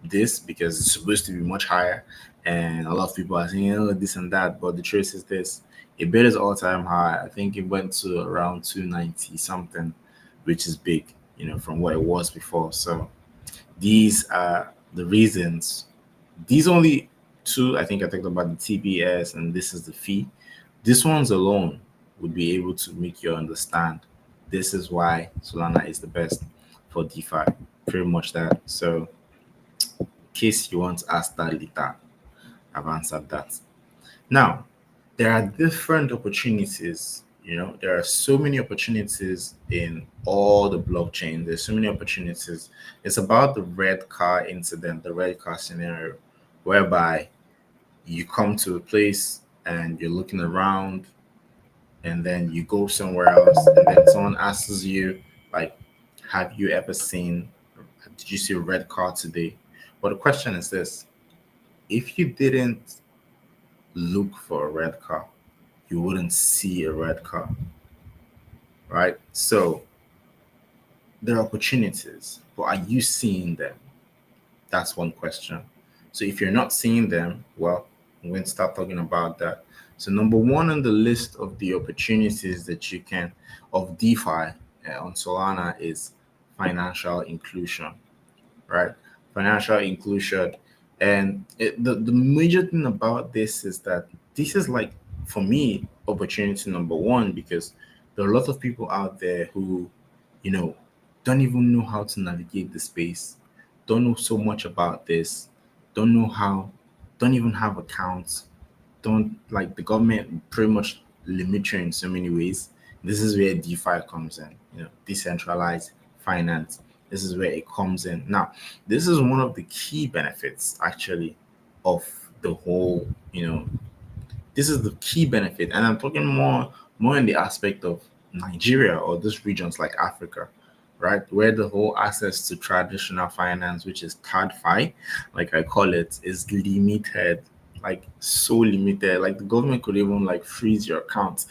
this because it's supposed to be much higher, and a lot of people are saying this and that. But the truth is this: it beat its all-time high. I think it went to around 290 something, which is big, from what it was before. So these are the reasons. These only two, I think I talked about the TPS and this is the fee. This ones alone would be able to make you understand this is why Solana is the best for DeFi. Pretty much that. So, in case you want to ask that later, I've answered that. Now, there are different opportunities. There are so many opportunities in all the blockchain. There's so many opportunities. It's about the red car incident, the red car scenario, whereby you come to a place and you're looking around, and then you go somewhere else, and then someone asks you, like, have you ever seen, did you see a red car today? Well, the question is this: if you didn't look for a red car, you wouldn't see a red car, right? So there are opportunities, but are you seeing them? That's one question. So if you're not seeing them, well, I'm going to start talking about that. So number one on the list of the opportunities that you can of DeFi on Solana is financial inclusion, right? Financial inclusion. And the major thing about this is that this is like, for me, opportunity number one, because there are a lot of people out there who, you know, don't even know how to navigate the space, don't know so much about this, don't know how, don't even have accounts, don't like the government pretty much limit you in so many ways. This is where DeFi comes in, decentralized finance. This is where it comes in. Now, this is one of the key benefits actually of the whole, this is the key benefit. And I'm talking more in the aspect of Nigeria or these regions like Africa, right? Where the whole access to traditional finance, which is TradFi, like I call it, is limited, like so limited. Like the government could even like freeze your account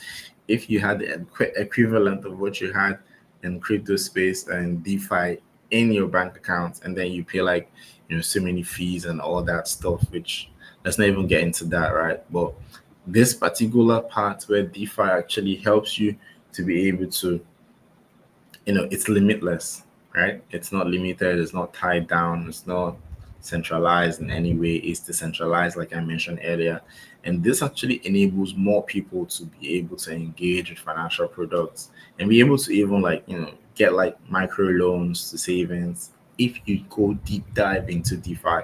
if you had the equivalent of what you had in crypto space and DeFi in your bank account, and then you pay like so many fees and all that stuff. Which, let's not even get into that, right? But this particular part where DeFi actually helps you to be able to, it's limitless, right? It's not limited, it's not tied down, it's not centralized in any way, it's decentralized, like I mentioned earlier. And this actually enables more people to be able to engage with financial products and be able to even like, get like micro loans to savings if you go deep dive into DeFi.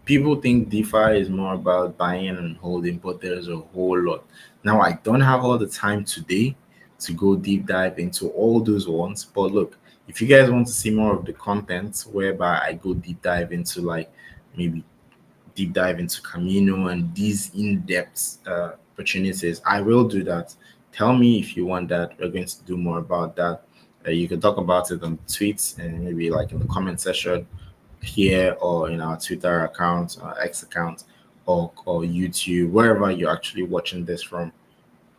People think DeFi is more about buying and holding, but there's a whole lot. Now, I don't have all the time today to go deep dive into all those ones, but look, if you guys want to see more of the content whereby I go deep dive into like maybe deep dive into Camino and these in-depth opportunities, I will do that. Tell me if you want that. We're going to do more about that. You can talk about it on tweets and maybe like in the comment section here or in our Twitter account, X account, or YouTube, wherever you're actually watching this from.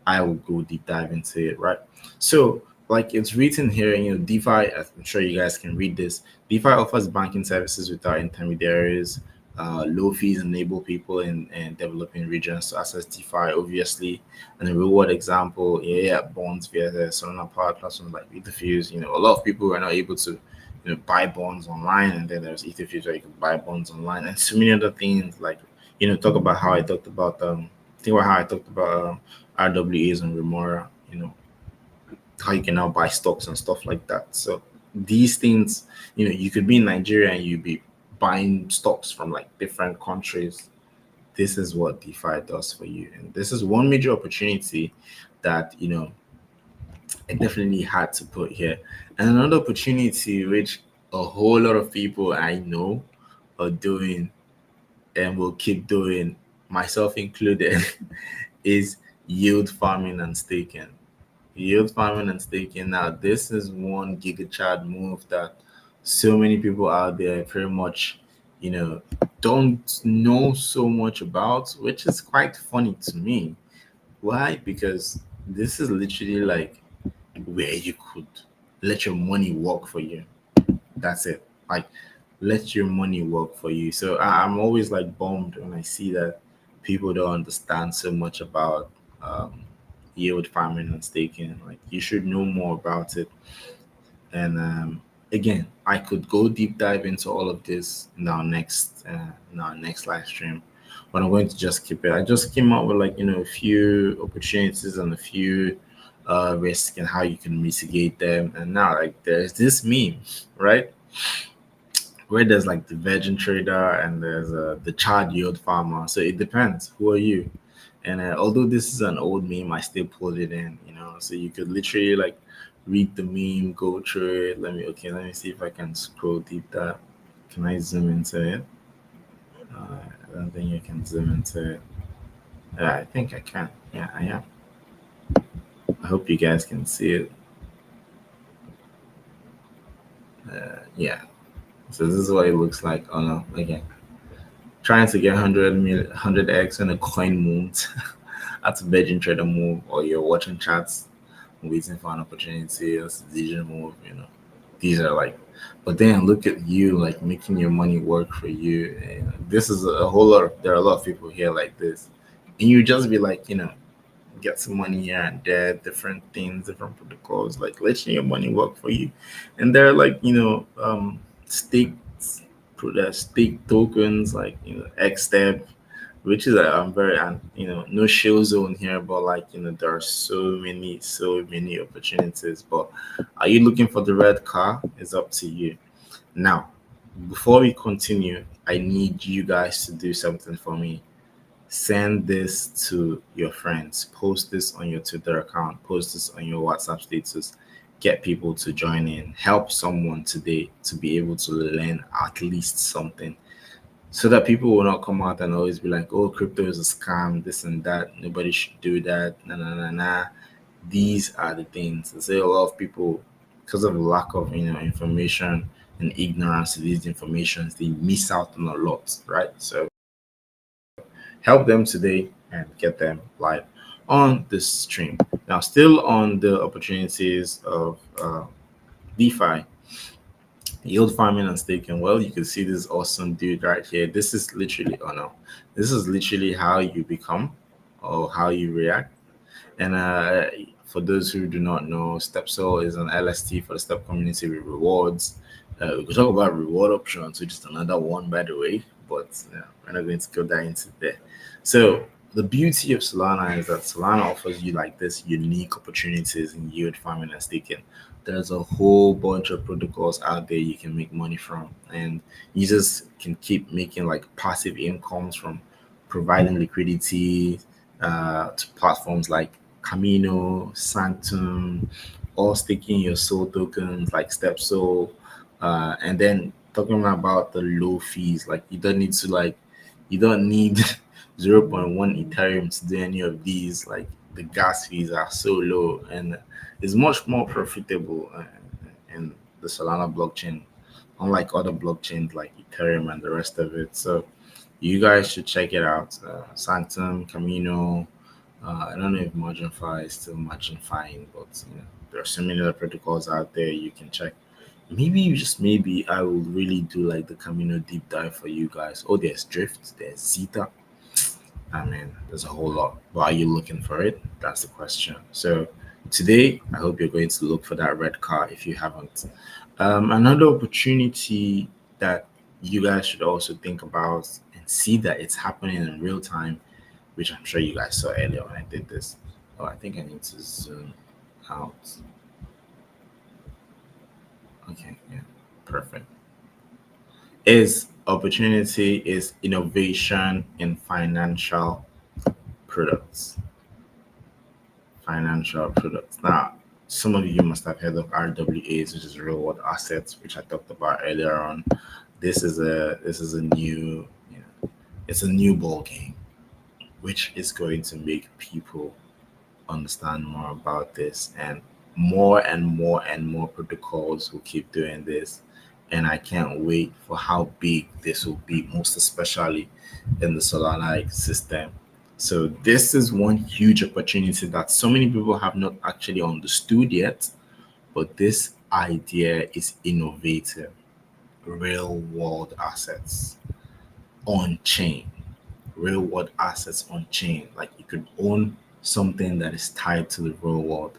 I will go deep dive into it, right? So, like it's written here, DeFi, I'm sure you guys can read this. DeFi offers banking services without intermediaries. Low fees enable people in developing regions to access DeFi, obviously. And a reward example, yeah, bonds via the Solana Power platforms like Etherfuse. A lot of people are not able to, buy bonds online, and then there's Etherfuse where you can buy bonds online, and so many other things. Like, talk about how I talked about think about how I talked about RWAs and Remora, how you can now buy stocks and stuff like that. So these things, you could be in Nigeria and you'd be buying stocks from like different countries. This is what DeFi does for you. And this is one major opportunity that, I definitely had to put here. And another opportunity which a whole lot of people I know are doing and will keep doing, myself included, is yield farming and staking. Yield farming and staking. Now, this is one gigachad move that so many people out there pretty much, you know, don't know so much about, which is quite funny to me. Why? Because this is literally like where you could let your money work for you. That's it. Like, let your money work for you. So I'm always like bummed when I see that people don't understand so much about um, yield farming and staking. Like, you should know more about it. And again, I could go deep dive into all of this in our next live stream, but I'm going to just keep it. I just came up with like a few opportunities and a few risks and how you can mitigate them. And now like there's this meme, right? Where there's like the virgin trader and there's the child yield farmer. So it depends. Who are you? And although this is an old meme, I still pulled it in. So you could literally like read the meme, go through it. Let me see if I can scroll deep that. Can I zoom into it? I don't think you can zoom into it. I think I can. Yeah, I am. I hope you guys can see it. Yeah. So this is what it looks like. Oh no, again. Trying to get 100x when a coin moves. That's a virgin trader move, or you're watching chats, waiting for an opportunity, that's a decision move. These are like, but then look at you like making your money work for you. This is a whole lot. There are a lot of people here like this, and you just be like, get some money here and there, different things, different protocols, like letting your money work for you. And they're like, staked, stake tokens like X step, which is I'm very and no shield zone here, but like there are so many opportunities. But are you looking for the red car? It's up to you. Now, before we continue, I need you guys to do something for me. Send this to your friends, post this on your Twitter account, post this on your WhatsApp status, get people to join in, help someone today to be able to learn at least something, so that people will not come out and always be like, oh, crypto is a scam, this and that, nobody should do that, nah, nah, nah, nah. These are the things. I say a lot of people, because of lack of information and ignorance to these informations, they miss out on a lot, right? So help them today and get them live on this stream. Now, still on the opportunities of DeFi, yield farming and staking. Well, you can see this awesome dude right here. This is literally, oh no, this is literally how you become or how you react. And for those who do not know, StepSol is an LST for the Step community with rewards. We could talk about reward options, which is another one, by the way, but we're not going to go that into there. So the beauty of Solana is that Solana offers you like this unique opportunities in yield farming and staking. There's a whole bunch of protocols out there you can make money from, and users can keep making like passive incomes from providing liquidity to platforms like Camino, Sanctum, all staking your soul tokens like StepSol, and then talking about the low fees. Like you don't need zero point 0.1 Ethereum to do any of these. Like the gas fees are so low, and it's much more profitable in the Solana blockchain, unlike other blockchains like Ethereum and the rest of it. So you guys should check it out. Sanctum, Camino. I don't know if MarginFi is still MarginFi, but there are so many other protocols out there you can check. Maybe just maybe I will really do like the Camino deep dive for you guys. Oh, there's Drift, there's Zeta. I mean, there's a whole lot. But are you looking for it? That's the question. So today, I hope you're going to look for that red car if you haven't. Another opportunity that you guys should also think about and see that it's happening in real time, which I'm sure you guys saw earlier when I did this. Oh, I think I need to zoom out. Okay, yeah, perfect. Is opportunity is innovation in products. Financial products. Now, some of you must have heard of RWAs, which is real world assets, which I talked about earlier on. This is a new It's a new ball game, which is going to make people understand more about this, and more protocols will keep doing this. And I can't wait for how big this will be, most especially in the Solana ecosystem. So this is one huge opportunity that so many people have not actually understood yet, but this idea is innovative. Real world assets on chain, real world assets on chain. Like you could own something that is tied to the real world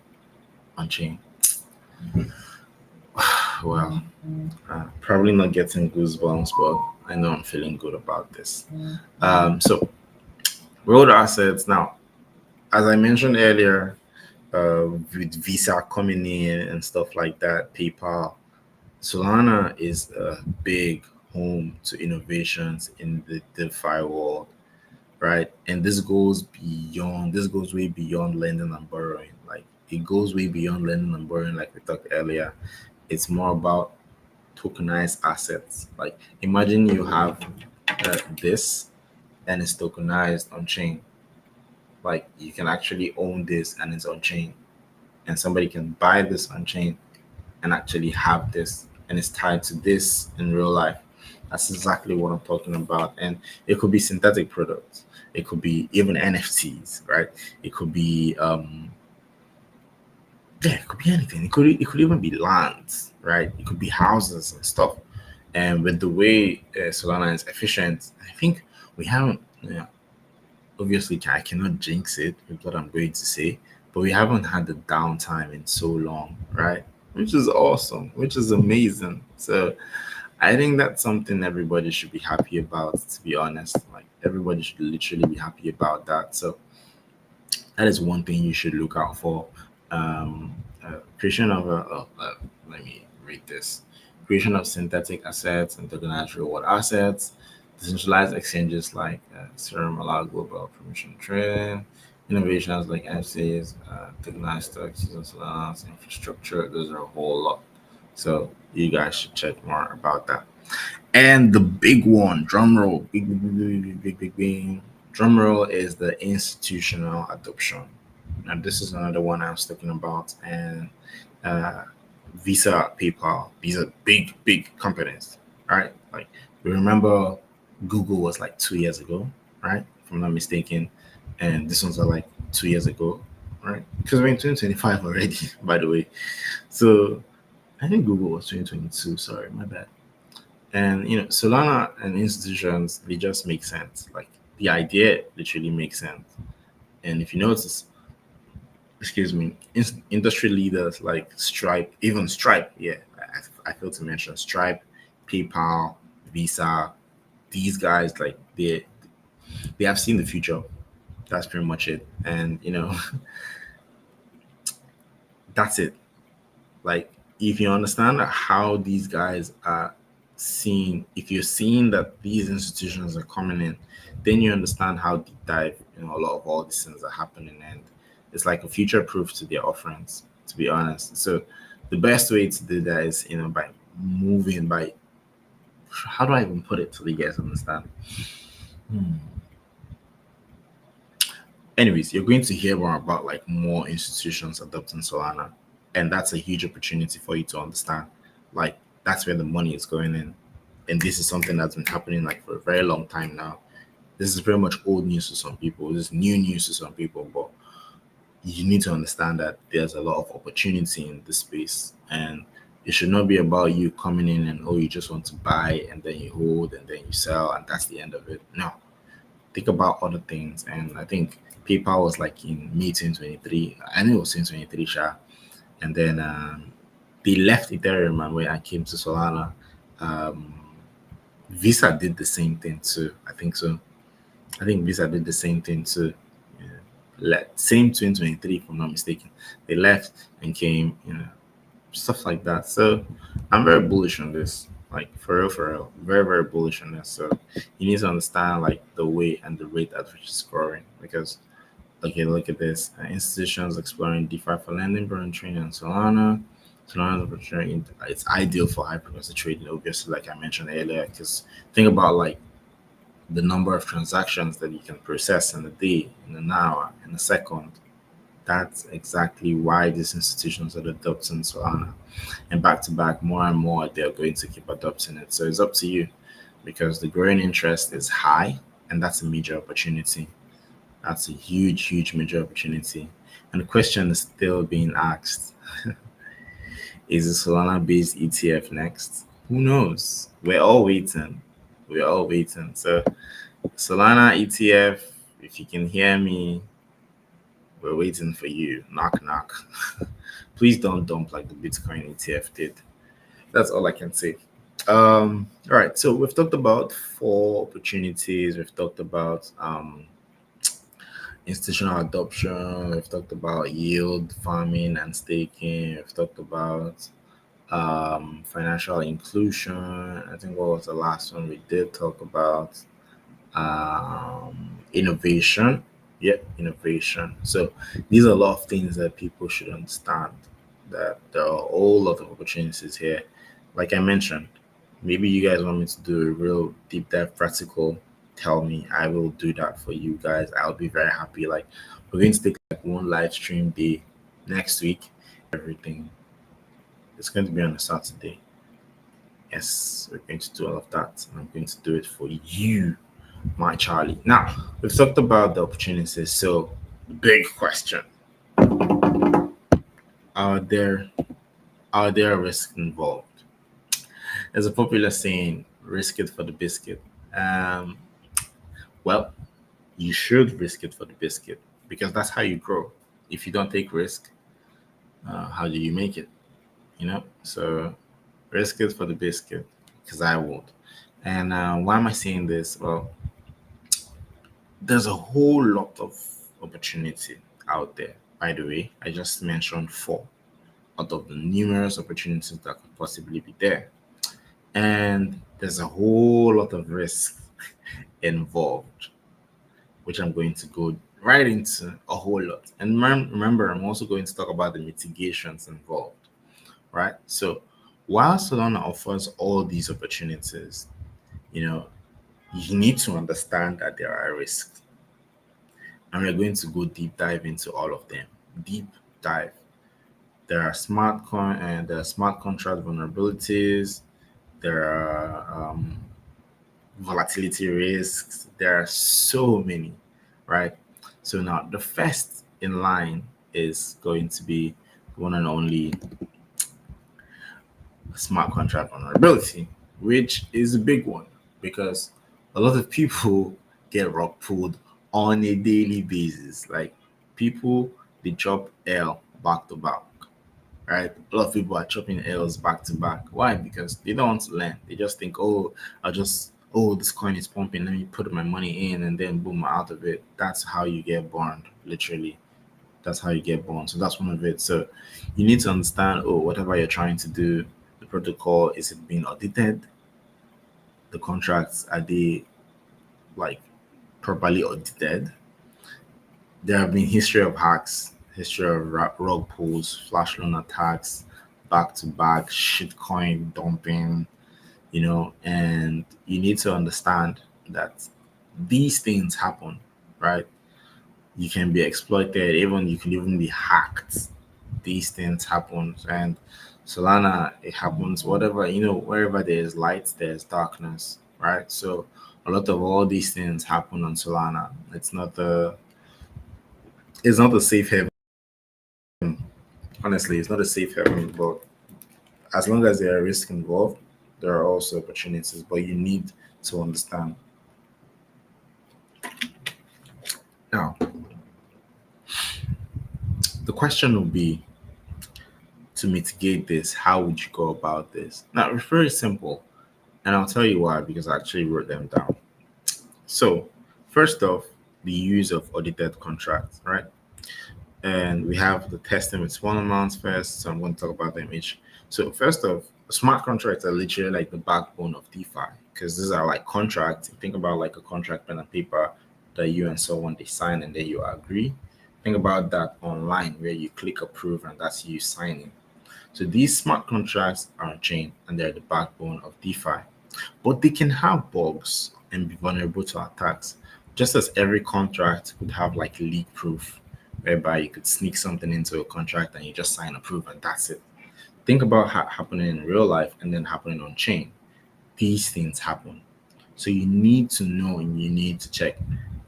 on chain. Well, probably not getting goosebumps, but I know I'm feeling good about this. So, real assets. Now, as I mentioned earlier, with Visa coming in and stuff like that, PayPal, Solana is a big home to innovations in the DeFi world, right? And this goes way beyond lending and borrowing. Like it goes way beyond lending and borrowing, like we talked earlier. It's more about tokenized assets. Like imagine you have this and it's tokenized on chain. Like you can actually own this and it's on chain, and somebody can buy this on chain and actually have this, and it's tied to this in real life. That's exactly what I'm talking about. And it could be synthetic products. It could be even NFTs, right? It could be yeah, it could be anything. It could even be lands, right? It could be houses and stuff. And with the way Solana is efficient, I think we haven't. Yeah, obviously, I cannot jinx it with what I'm going to say, but we haven't had the downtime in so long, right? Which is awesome, which is amazing. So I think that's something everybody should be happy about. To be honest, like everybody should literally be happy about that. So that is one thing you should look out for. Creation of let me read this. Creation of synthetic assets and tokenized real world assets. Decentralized exchanges like Serum allow global permission trading. Innovations like MCs, tokenized stocks, using Solana's infrastructure. Those are a whole lot. So you guys should check more about that. And the big one, drum roll, big. Drum roll is the institutional adoption. And this is another one I was talking about. And uh, Visa, PayPal, these are big companies, right? Like we remember Google was like 2 years ago, right? If I'm not mistaken. And this ones are like 2 years ago, right? Because we're in 2025 already, by the way. So I think Google was 2022. Sorry, my bad. And Solana and institutions, they just make sense. Like the idea literally makes sense. And if you notice, excuse me, industry leaders like Stripe, even Stripe, yeah, I failed to mention Stripe, PayPal, Visa, these guys, like they have seen the future. That's pretty much it. And that's it. Like if you understand how these guys are seeing, if you're seeing that these institutions are coming in, then you understand how deep dive a lot of all these things are happening, and it's like a future proof to their offerings, to be honest. So the best way to do that is by moving, by how do I even put it so you guys understand. Hmm. Anyways, you're going to hear more about like more institutions adopting Solana, and that's a huge opportunity for you to understand. Like that's where the money is going in, and this is something that's been happening like for a very long time now. This is very much old news to some people. This is new news to some people, but you need to understand that there's a lot of opportunity in this space, and it should not be about you coming in and you just want to buy and then you hold and then you sell and that's the end of it. No, think about other things. And I think PayPal was like in May 2023. I know it was 2023, sure. And then they left Ethereum, and when I came to Solana, um, Visa did the same thing too. I think so. I think Visa did the same thing too. Yeah. Same 2023, if I'm not mistaken. They left and came, stuff like that. So I'm very bullish on this. Like for real, very bullish on this. So you need to understand like the way and the rate at which it's growing, because okay, look at this. Institutions exploring DeFi for lending, borrowing, trading, and Solana. Solana for trading, it's ideal for high frequency trading, obviously, like I mentioned earlier. Because think about like the number of transactions that you can process in a day, in an hour, in a second. That's exactly why these institutions are adopting Solana. And back to back, more and more, they're going to keep adopting it. So it's up to you because the growing interest is high, and that's a major opportunity. That's a huge, huge major opportunity. And the question is still being asked: is the Solana based ETF next? Who knows? We're all waiting. We're all waiting. So, Solana ETF, if you can hear me, we're waiting for you. Knock, knock. Please don't dump like the Bitcoin ETF did. That's all I can say. All right. So, we've talked about four opportunities. We've talked about institutional adoption. We've talked about yield farming and staking. We've talked about financial inclusion. I think what was the last one we did talk about? Innovation. Yeah, innovation. So these are a lot of things that people should understand. That there are a whole lot of opportunities here. Like I mentioned, maybe you guys want me to do a real deep dive practical. Tell me, I will do that for you guys. I'll be very happy. Like we're going to take like one live stream day next week. Everything. It's going to be on a Saturday. Yes, we're going to do all of that. And I'm going to do it for you, my Charlie. Now, we've talked about the opportunities. So, the big question: Are there risks involved? There's a popular saying, "Risk it for the biscuit." Um, well, you should risk it for the biscuit because that's how you grow. If you don't take risk, how do you make it? So risk it for the biscuit because I won't. And why am I saying this? Well, there's a whole lot of opportunity out there. By the way, I just mentioned four out of the numerous opportunities that could possibly be there. And there's a whole lot of risk involved, which I'm going to go right into a whole lot. And remember, I'm also going to talk about the mitigations involved, right? So while Solana offers all these opportunities, you need to understand that there are risks. And we're going to go deep dive into all of them. Deep dive. There are smart contract vulnerabilities. There are volatility risks. There are so many, right? So now the first in line is going to be one and only smart contract vulnerability, which is a big one because a lot of people get rock pulled on a daily basis. Like people, they chop L back to back, right? A lot of people are chopping L's back to back. Why? Because they don't want to learn. They just think, this coin is pumping. Let me put my money in and then boom, I'm out of it. That's how you get burned, literally. That's how you get born. So that's one of it. So you need to understand, whatever you're trying to do, the protocol, is it being audited? The contracts, are they like properly audited? There have been history of hacks, history of rug pulls, flash loan attacks, back to back shitcoin dumping, and you need to understand that these things happen, right? You can be exploited, you can even be hacked. These things happen, and Solana, it happens. Whatever, wherever there is light, there's darkness, right? So a lot of all these things happen on Solana. It's not a safe haven. Honestly, it's not a safe haven, but as long as there are risks involved, there are also opportunities. But you need to understand. Now, the question will be, to mitigate this, how would you go about this? Now, it's very simple, and I'll tell you why, because I actually wrote them down. So, first off, the use of audited contracts, right? And we have the testing with small amounts first, so I'm going to talk about them each. So, first off, smart contracts are literally like the backbone of DeFi because these are like contracts. Think about like a contract pen and paper that you and someone they sign and then you agree. Think about that online where you click approve and that's you signing. So these smart contracts are a chain and they're the backbone of DeFi. But they can have bugs and be vulnerable to attacks. Just as every contract could have like leak proof, whereby you could sneak something into a contract and you just sign a proof and that's it. Think about happening in real life and then happening on chain. These things happen. So you need to know and you need to check.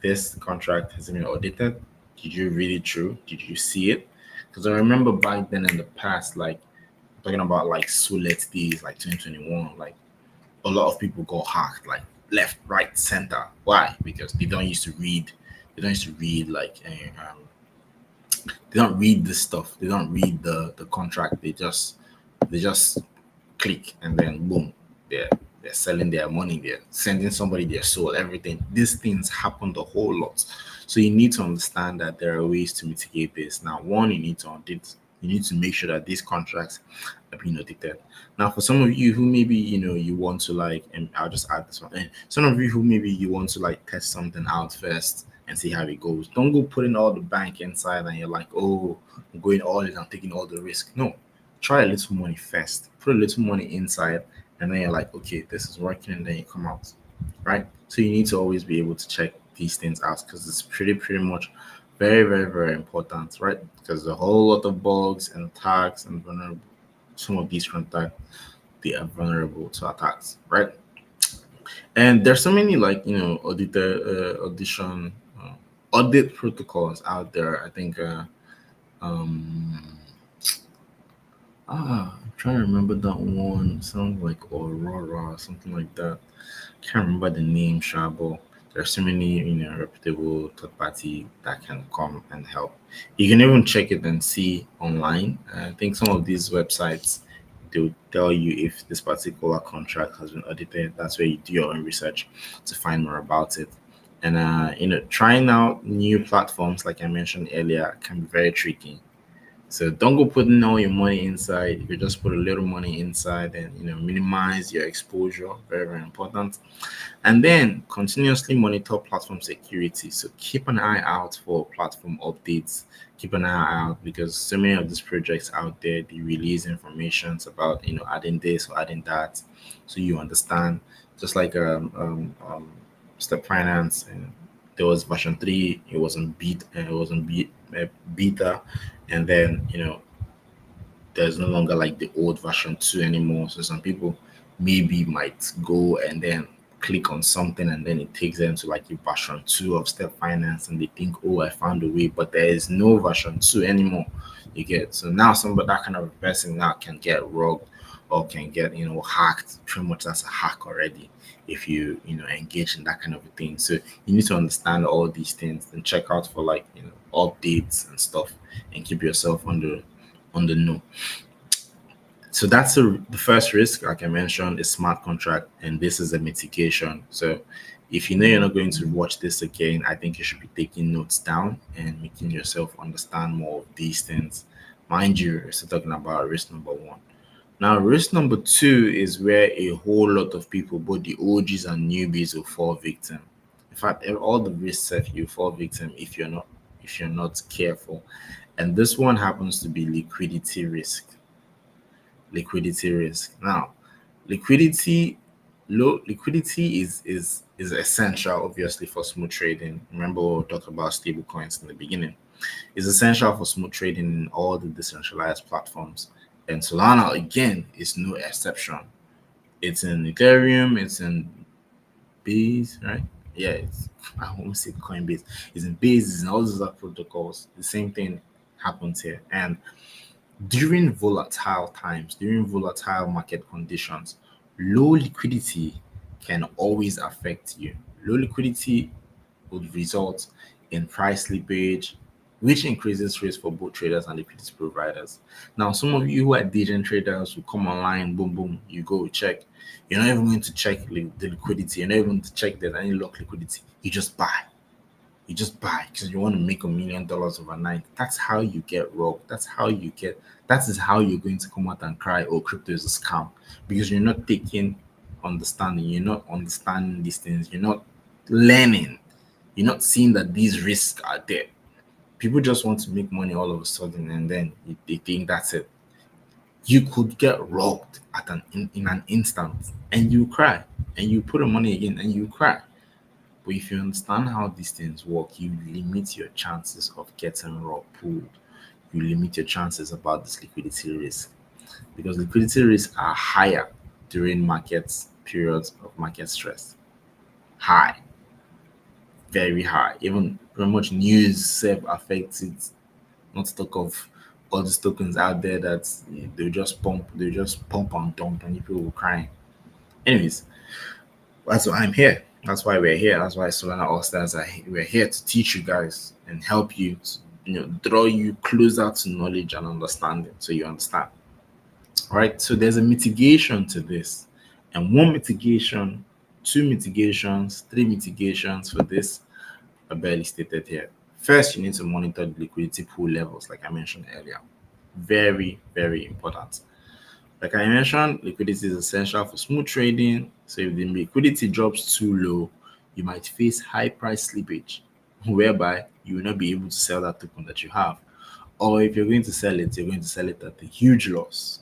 This contract has been audited. Did you read it through? Did you see it? Because I remember back then in the past, like talking about like Sulet days, like 2021, like a lot of people got hacked, like left, right, center. Why? Because they don't used to read. They don't used to read like they don't read this stuff. They don't read the contract. They just click and then boom, they're selling their money, they're sending somebody their soul, everything. These things happen a whole lot. So you need to understand that there are ways to mitigate this. Now, one, you need to audit, you need to make sure that these contracts are being audited. Now, for some of you who maybe you want to like, and I'll just add this one, and some of you who maybe you want to like test something out first and see how it goes. Don't go putting all the bank inside and you're like, oh, I'm going all in, I'm taking all the risk. No, try a little money first, put a little money inside, and then you're like, okay, this is working, and then you come out, right? So you need to always be able to check these things out because it's pretty much very, very, very important, right? Because a whole lot of bugs and attacks and vulnerable, some of these contacts, they are vulnerable to attacks, right? And there's so many like audition audit protocols out there. I think um I'm trying to remember that one. Sounds like Aurora or something like that. Can't remember the name, Shabo. There's so many, reputable third party that can come and help. You can even check it and see online. I think some of these websites they'll tell you if this particular contract has been audited. That's where you do your own research to find more about it. And trying out new platforms, like I mentioned earlier, can be very tricky. So don't go putting all your money inside. You just put a little money inside and minimize your exposure. Very, very important. And then continuously monitor platform security. So keep an eye out for platform updates. Keep an eye out because so many of these projects out there they release information about adding this or adding that, so you understand. Just like Step Finance, and there was version 3. It wasn't beta, and then there's no longer like the old version 2 anymore. So some people maybe might go and then click on something and then it takes them to like the version 2 of Step Finance and they think, oh, I found a way, but there is no version 2 anymore. You get so now somebody that kind of person now can get robbed or can get hacked. Pretty much that's a hack already if engage in that kind of a thing. So you need to understand all these things and check out for like updates and stuff and keep yourself on the know. So that's the first risk, like I mentioned, is smart contract, and this is a mitigation. So if you know you're not going to watch this again, I think you should be taking notes down and making yourself understand more of these things. Mind you, we're still talking about risk number 1. Now, risk number 2 is where a whole lot of people, both the OGs and newbies, will fall victim. In fact, all the risks that you fall victim if you're not careful. And this one happens to be liquidity risk. Liquidity risk. Now, liquidity low liquidity is essential, obviously, for smooth trading. Remember we talked about stable coins in the beginning. It's essential for smooth trading in all the decentralized platforms. And Solana again is no exception. It's in Ethereum, it's in Base, right? Yeah, I won't say Coinbase. It's in Base, it's in all those other protocols. The same thing happens here. And during volatile times, during volatile market conditions, low liquidity can always affect you. Low liquidity would result in price slippage, which increases risk for both traders and liquidity providers. Now, some of you who are diligent traders who come online, boom, boom, you go check. You're not even going to check the liquidity. You're not even going to check there's any lock liquidity. You just buy. You just buy because you want to make $1 million overnight. That's how you get robbed. That is how you're going to come out and cry, oh, crypto is a scam. Because you're not taking understanding, you're not understanding these things, you're not learning, you're not seeing that these risks are there. People just want to make money all of a sudden and then they think that's it. You could get robbed in an instant and you cry and you put the money again and you cry. But if you understand how these things work, you limit your chances of getting raw pulled. You limit your chances about this liquidity risk because liquidity risks are higher during markets periods of market stress. High, very high. Even very much news self affects it. Not to talk of all these tokens out there that they just pump and dump, and people will cry. Anyways, that's why I'm here. That's why we're here. That's why Solana All Stars are here. We're here to teach you guys and help you to, draw you closer to knowledge and understanding so you understand. All right. So there's a mitigation to this. And one mitigation, two mitigations, three mitigations for this are barely stated here. First, you need to monitor the liquidity pool levels, like I mentioned earlier. Very, very important. Like I mentioned, liquidity is essential for smooth trading. So if the liquidity drops too low, you might face high price slippage, whereby you will not be able to sell that token that you have. Or if you're going to sell it, you're going to sell it at a huge loss.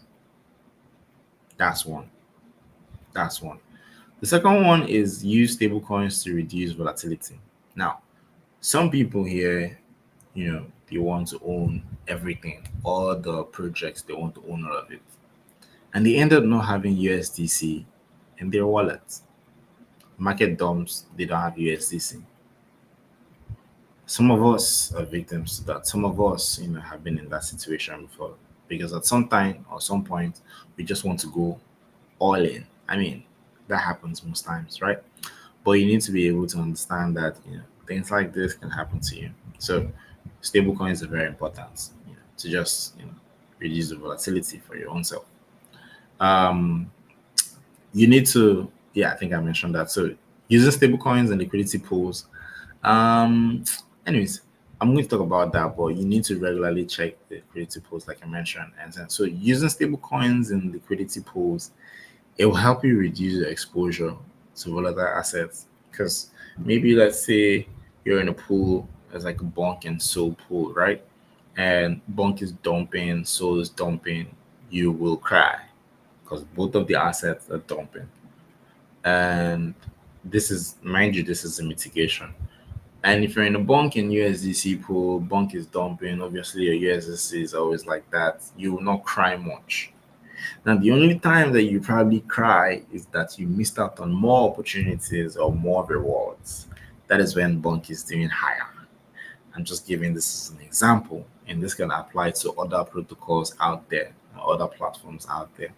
That's one. That's one. The second one is use stablecoins to reduce volatility. Now, some people here, they want to own everything, all the projects, they want to own all of it. And they end up not having USDC in their wallet. Market dumps, they don't have USDC. Some of us are victims to that. Some of us, have been in that situation before because at some time or some point, we just want to go all in. I mean, that happens most times, right? But you need to be able to understand that things like this can happen to you. So stable coins are very important, to just reduce the volatility for your own self. Um, you need to, yeah, I think I mentioned that. So using stable coins and liquidity pools. Um, anyways, I'm going to talk about that, but you need to regularly check the liquidity pools, like I mentioned. And so using stable coins and liquidity pools, it will help you reduce your exposure to volatile assets. Because maybe let's say you're in a pool, there's like a bonk and SOL pool, right? And bonk is dumping, SOL is dumping, you will cry because both of the assets are dumping. And this is, mind you, this is a mitigation. And if you're in a bonk and USDC pool, bonk is dumping, obviously your USDC is always like that. You will not cry much. Now, the only time that you probably cry is that you missed out on more opportunities or more rewards. That is when bonk is doing higher. I'm just giving this as an example, and this can apply to other protocols out there, other platforms out there.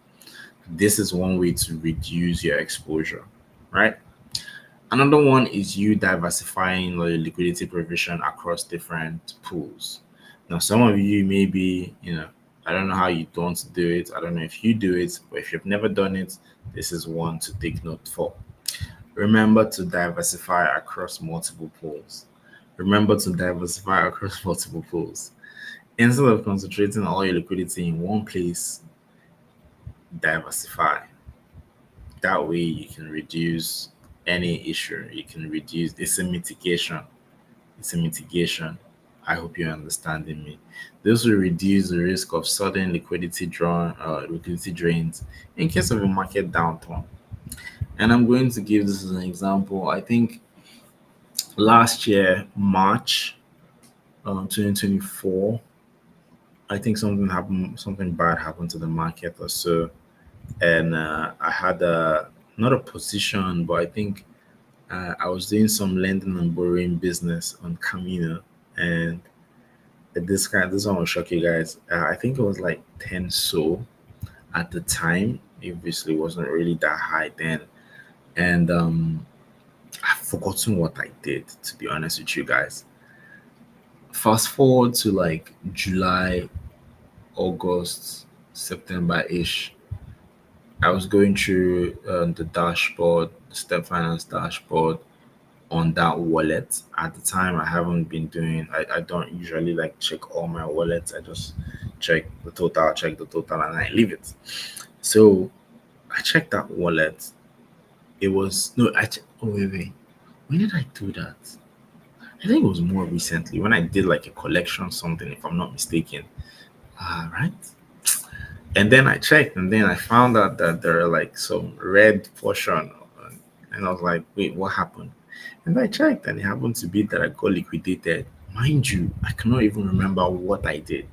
This is one way to reduce your exposure, right? Another one is you diversifying your liquidity provision across different pools. Now, some of you maybe, I don't know how you don't do it. I don't know if you do it, but if you've never done it, this is one to take note for. Remember to diversify across multiple pools. Remember to diversify across multiple pools. Instead of concentrating all your liquidity in one place, diversify. That way you can reduce any issue. You can reduce, it's a mitigation. It's a mitigation. I hope you're understanding me. This will reduce the risk of sudden liquidity drains in case of a market downturn. And I'm going to give this as an example. I think last year, March 2024, I think something bad happened to the market or so. And I had not a position, but I think I was doing some lending and borrowing business on Camino, and this one will shock you guys. I think it was like 10 so at the time. Obviously, it wasn't really that high then, and I've forgotten what I did. To be honest with you guys, fast forward to like July, August, September ish. I was going through the dashboard, Step Finance dashboard, on that wallet. At the time, I haven't been doing. I don't usually like check all my wallets. I just check the total, and I leave it. So I checked that wallet. It was no. Oh wait. When did I do that? I think it was more recently when I did like a collection something, if I'm not mistaken. Right. And then I checked, and then I found out that there are like some red portion, and I was like, wait, what happened? And I checked, and it happened to be that I got liquidated. Mind you, I cannot even remember what I did.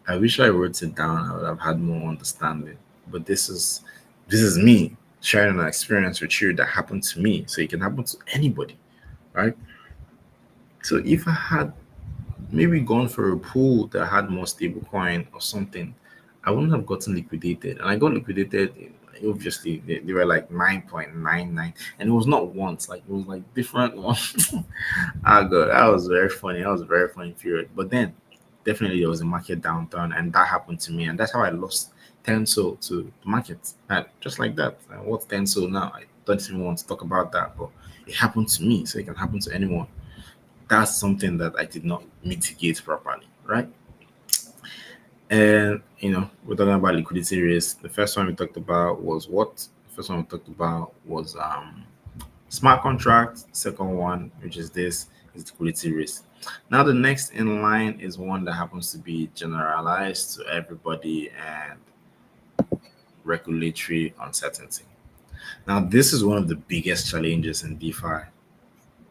I wish I wrote it down. I would have had more understanding. But this is me sharing an experience with you that happened to me, so it can happen to anybody, right? So if I had maybe gone for a pool that had more stable coin or something, I wouldn't have gotten liquidated. And I got liquidated. Obviously, they were like 9.99, and it was not once, like it was like different ones. Ah, God, that was very funny. That was a very funny period. But then, definitely, there was a market downturn, and that happened to me, and that's how I lost 10 so to the market, just like that. And what's 10 so now? I don't even want to talk about that, but it happened to me, so it can happen to anyone. That's something that I did not mitigate properly, right? And we're talking about liquidity risk. The first one we talked about was what? The first one we talked about was smart contract. Second one, which is this, is liquidity risk. Now the next in line is one that happens to be generalized to everybody, and regulatory uncertainty. Now this is one of the biggest challenges in DeFi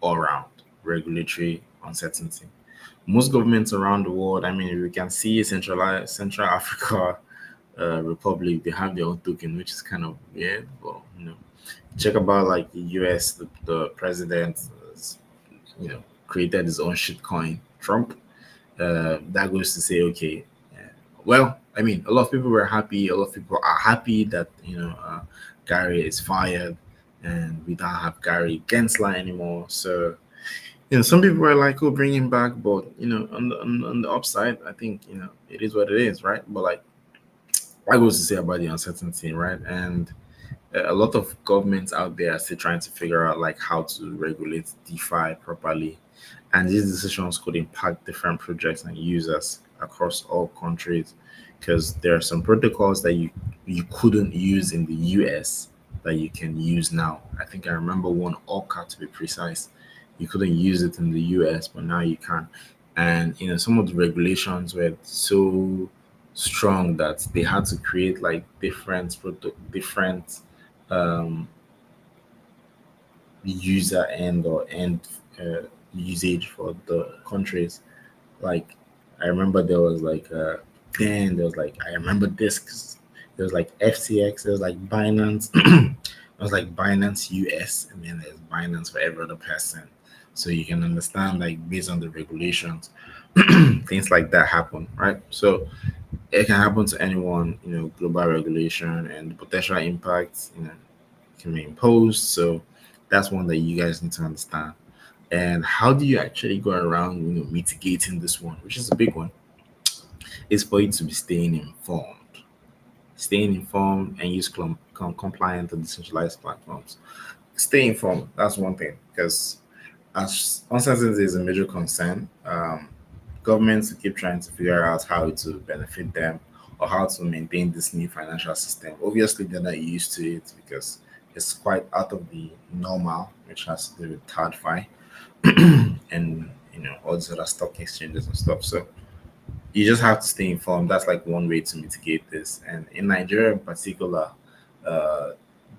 all around, regulatory uncertainty. Most governments around the world, I mean, we can see Central Africa Republic, they have their own token, which is kind of weird, but check about like the US, the president, created his own shitcoin, Trump. That goes to say, okay, well, I mean, a lot of people were happy. A lot of people are happy that Gary is fired, and we don't have Gary Gensler anymore. So some people were like, "Oh, bring him back," but on the upside, I think it is what it is, right? But like, what goes to say about the uncertainty, right? And a lot of governments out there are still trying to figure out like how to regulate DeFi properly, and these decisions could impact different projects and users across all countries, because there are some protocols that you couldn't use in the US that you can use now. I think I remember one, Orca to be precise. You couldn't use it in the US, but now you can. And some of the regulations were so strong that they had to create like different um, user end or end usage for the countries. Like I remember there was like then there was like I remember this 'cause there was like FTX, there was like Binance, it was like Binance US, and then there's Binance for every other person. So you can understand like based on the regulations, things like that happen, right? So it can happen to anyone, global regulation and the potential impacts, can be imposed. So that's one that you guys need to understand. And how do you actually go around, mitigating this one, which is a big one, is for you to be staying informed and use compliant and decentralized platforms. Stay informed. That's one thing, because as uncertainty is a major concern, governments keep trying to figure out how to benefit them or how to maintain this new financial system. Obviously, they're not used to it because it's quite out of the normal, which has to do with TradFi and all these other stock exchanges and stuff. So you just have to stay informed. That's like one way to mitigate this. And in Nigeria in particular, uh,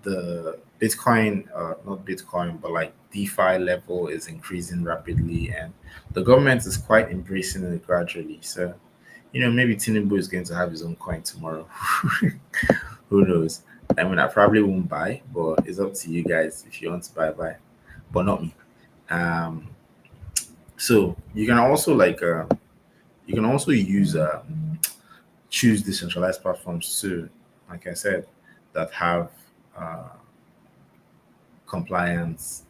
the Bitcoin, not Bitcoin, but like DeFi level is increasing rapidly, and the government is quite embracing it gradually. So, maybe Tinubu is going to have his own coin tomorrow. Who knows? I mean, I probably won't buy, but it's up to you guys if you want to buy, but not me. Um, so you can also use choose decentralized platforms too, like I said, that have uh, compliance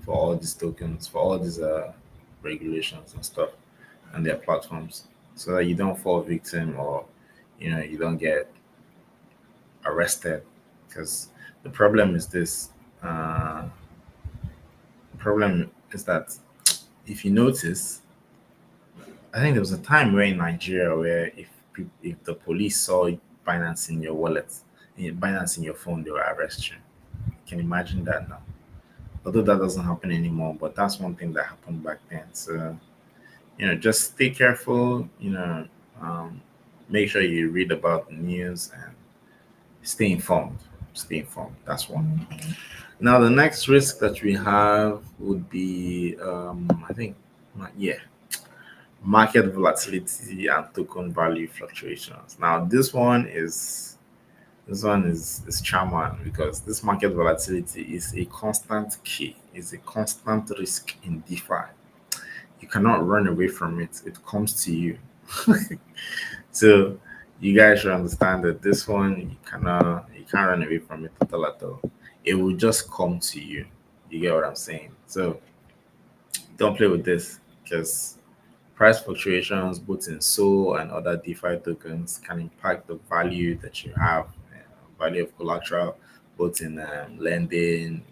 for all these tokens, for all these regulations and stuff, and their platforms, so that you don't fall victim or you don't get arrested. Because the problem is this. The problem is that if you notice, I think there was a time where in Nigeria where if the police saw Binance in your wallet, Binance in your phone, they will arrest you. You can imagine that now. Although that doesn't happen anymore, but that's one thing that happened back then. So just stay careful. Um, make sure you read about the news and stay informed. stay informed. That's one. Now, the next risk that we have would be, I think, yeah, market volatility and token value fluctuations. Now, this one is charming because this market volatility is a constant key, is a constant risk in DeFi. You cannot run away from it. It comes to you. So you guys should understand that this one you can't run away from it at all at all. It will just come to you. You get what I'm saying? So don't play with this because price fluctuations both in SOL and other DeFi tokens can impact the value that you have, value of collateral, both in lending,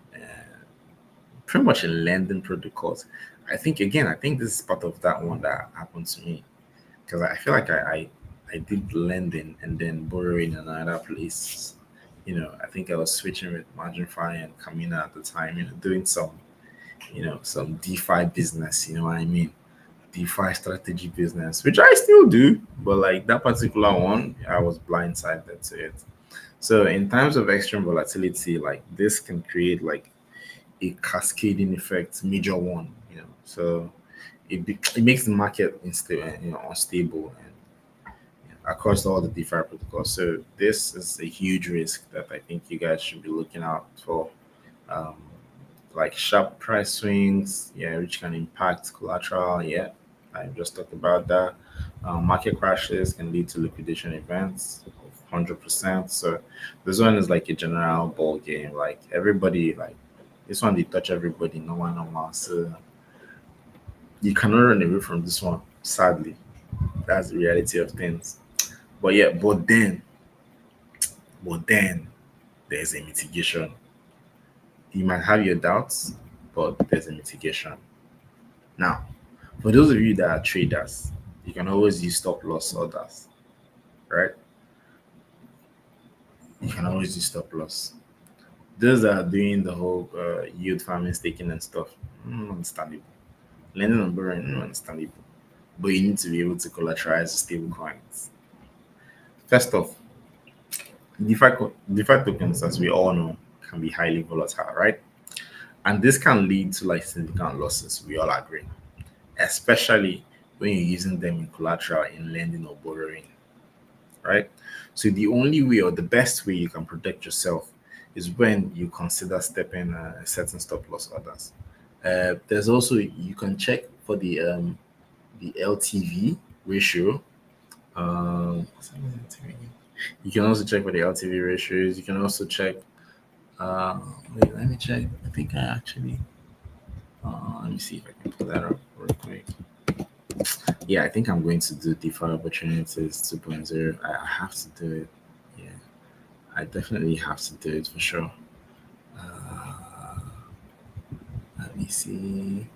pretty much in lending protocols. I think this is part of that one that happened to me because I feel like I did lending and then borrowing in another place. I think I was switching with MarginFi and Kamina at the time, doing some DeFi business, you know what I mean? DeFi strategy business, which I still do, but like that particular one, I was blindsided to it. So in times of extreme volatility, like this can create like a cascading effect, major one, So it makes the market unstable and across all the DeFi protocols. So this is a huge risk that I think you guys should be looking out for. Um, like sharp price swings, yeah, which can impact collateral. Yeah, I just talked about that. Market crashes can lead to liquidation events of 100%. So this one is like a general ball game. Like everybody, like this one, they touch everybody. No one, no one. So you cannot run away from this one. Sadly, that's the reality of things. But yeah, but then there's a mitigation. You might have your doubts, but there's a mitigation. Now, for those of you that are traders, you can always use stop loss orders, right? You can always use stop loss. Those that are doing the whole yield farming, staking, and stuff, understandable. Lending and borrowing, understandable. But you need to be able to collateralize stable coins. First off, DeFi tokens, as we all know, can be highly volatile, right? And this can lead to like significant losses. We all agree, especially when you're using them in collateral in lending or borrowing, right? So the only way or the best way you can protect yourself is when you consider stepping certain stop loss orders. There's also you can check for the LTV ratio. What's that LTV? You can also check for the LTV ratios. You can also check. Wait, let me check. I think I actually. Let me see if I can pull that up real quick. Yeah, I think I'm going to do DeFi opportunities 2.0. I have to do it. Yeah, I definitely have to do it for sure. Uh, Let me see.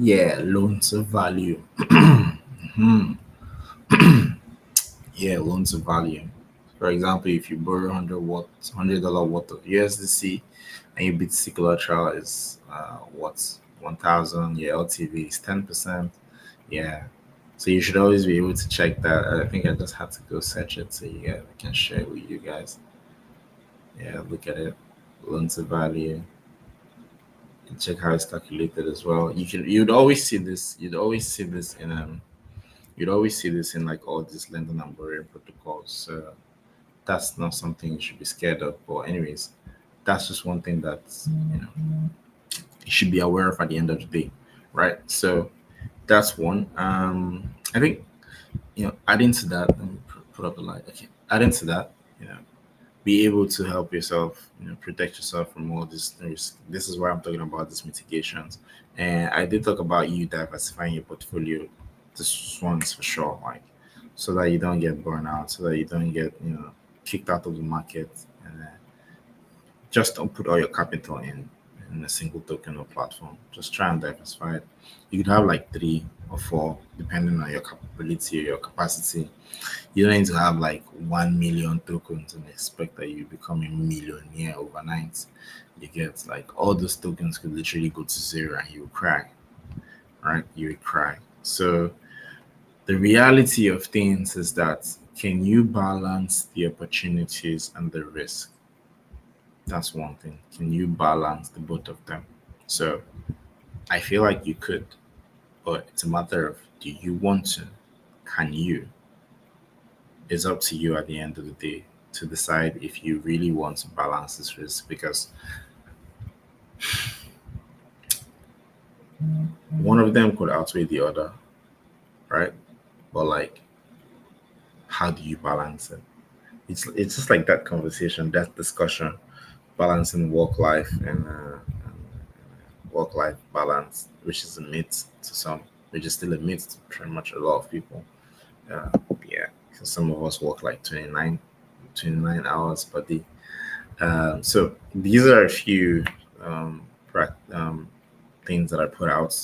Yeah, loan to value. Mhm. Yeah, loan to value. For example, if you borrow $100 worth of USDC and your BTC collateral is what 1,000, your LTV is 10%. Yeah, so you should always be able to check that. I think I just have to go search it so I can share it with you guys. Yeah, look at it, loan to value, and check how it's calculated as well. You'd always see this in like all these lending and borrowing protocols. So that's not something you should be scared of. But anyways, that's just one thing that you should be aware of at the end of the day, right? So that's one. I think adding to that, let me put up the light. Okay, adding to that, be able to help yourself, protect yourself from all this risk. This is why I'm talking about these mitigations. And I did talk about you diversifying your portfolio. This one's for sure, like so that you don't get burned out, so that you don't get kicked out of the market, and just don't put all your capital in. in a single token or platform. Just try and diversify it. You could have like three or four, depending on your capability or your capacity. You don't need to have like 1 million tokens and expect that you become a millionaire overnight. You get like all those tokens could literally go to zero and you will cry, right? You will cry. So the reality of things is that can you balance the opportunities and the risk? That's one thing. Can you balance the both of them? So I feel like you could, but it's a matter of do you want to? Can you? It's up to you at the end of the day to decide if you really want to balance this risk because one of them could outweigh the other, right? But like, how do you balance it? It's just like that conversation, that discussion, balancing and work life balance, which is a myth to some, which is still a myth to pretty much a lot of people. Uh, yeah, because some of us work like 29 hours per day. So these are a few things that I put out,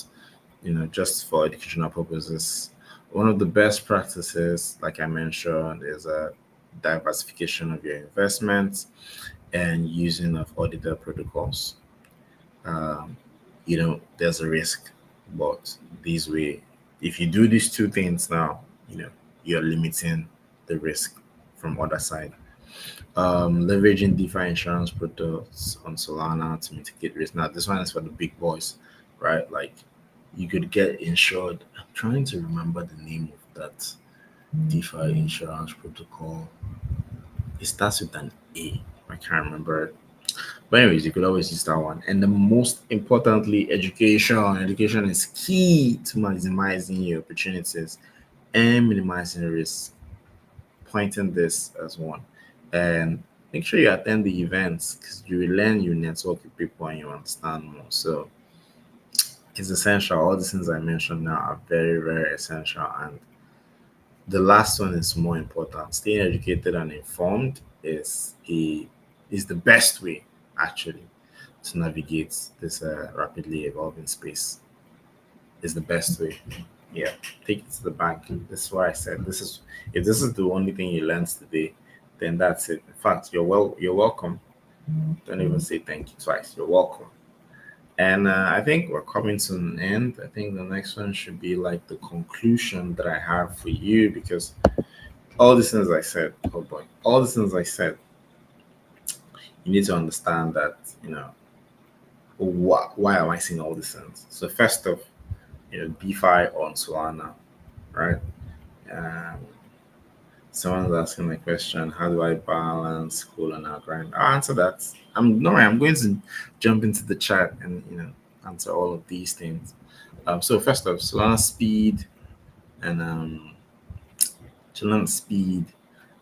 just for educational purposes. One of the best practices, like I mentioned, is a diversification of your investments and using of auditor protocols. Um, there's a risk, but this way, if you do these two things now, you're limiting the risk from other side. Leveraging DeFi insurance products on Solana to mitigate risk. Now, this one is for the big boys, right? Like you could get insured. I'm trying to remember the name of that DeFi insurance protocol. It starts with an A. I can't remember it. But anyways, you could always use that one. And the most importantly, education. Education is key to maximizing your opportunities and minimizing risk. Pointing this as one. And make sure you attend the events because you will learn, you network with people, and you understand more. So it's essential. All the things I mentioned now are very, very essential. And the last one is more important. Staying educated and informed is the best way actually to navigate this rapidly evolving space. Is the best way. Yeah, take it to the bank. This is what I said. This is if this is the only thing you learned today, then that's it. In fact, you're welcome. Don't even say thank you twice. You're welcome. And I think we're coming to an end. I think the next one should be like the conclusion that I have for you because all the things I said, oh boy, all the things I said, you need to understand that, why am I saying all these things? So first off, DeFi on Solana, right? Um, Someone's asking a question, how do I balance school and our grind? I'll answer that. I'm going to jump into the chat and answer all of these things. So first off, Solana speed and Solana speed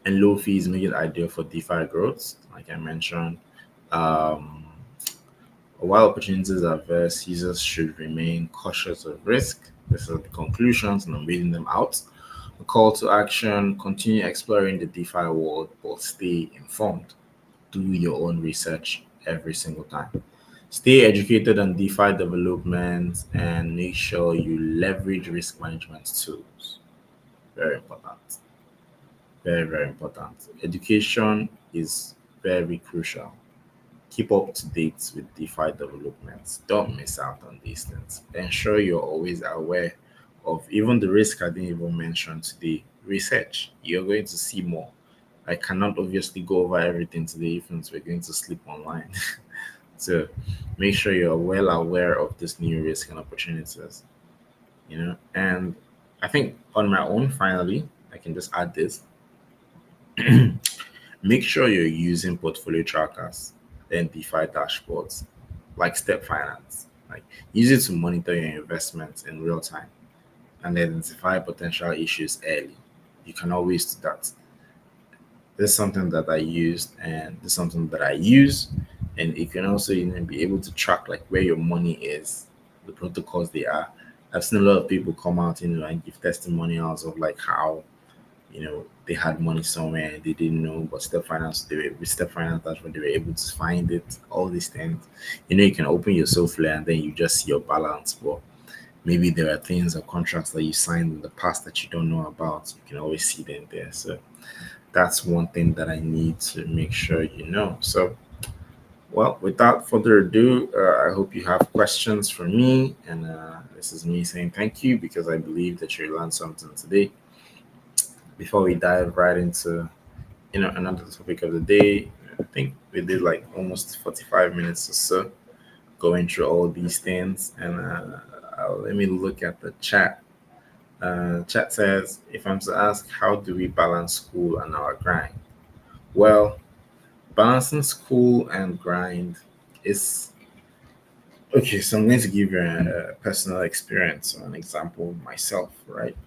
and low fees make it ideal for DeFi growth, like I mentioned. Um, while opportunities are vast, users should remain cautious of risk. These are the conclusions, and I'm reading them out. A call to action: continue exploring the DeFi world, but stay informed. Do your own research every single time. Stay educated on DeFi development and make sure you leverage risk management tools. Very important. Very, very important. Education is very crucial. Keep up to date with DeFi developments. Don't miss out on these things. Ensure you're always aware of even the risk I didn't even mention today. Research. You're going to see more. I cannot obviously go over everything today, even if we're going to sleep online. So make sure you're well aware of this new risk and opportunities. And I think on my own, finally, I can just add this. Make sure you're using portfolio trackers and DeFi dashboards like Step Finance. Like use it to monitor your investments in real time and identify potential issues early. You can always do that. This is something that I used and this is something that I use. And you can also be able to track like where your money is, the protocols they are. I've seen a lot of people come out, and give testimonials of like how they had money somewhere and they didn't know, but step finance, with step finance, that's when they were able to find it. All these things, you can open your software and then you just see your balance. But maybe there are things or contracts that you signed in the past that you don't know about. You can always see them there. So that's one thing that I need to make sure you know. So, well, without further ado, I hope you have questions for me. And this is me saying thank you because I believe that you learned something today. Before we dive right into another topic of the day, I think we did like almost 45 minutes or so going through all these things. And let me look at the chat. Chat says, if I'm to ask, how do we balance school and our grind? Well, balancing school and grind is okay. So I'm going to give you a personal experience, an example myself, right?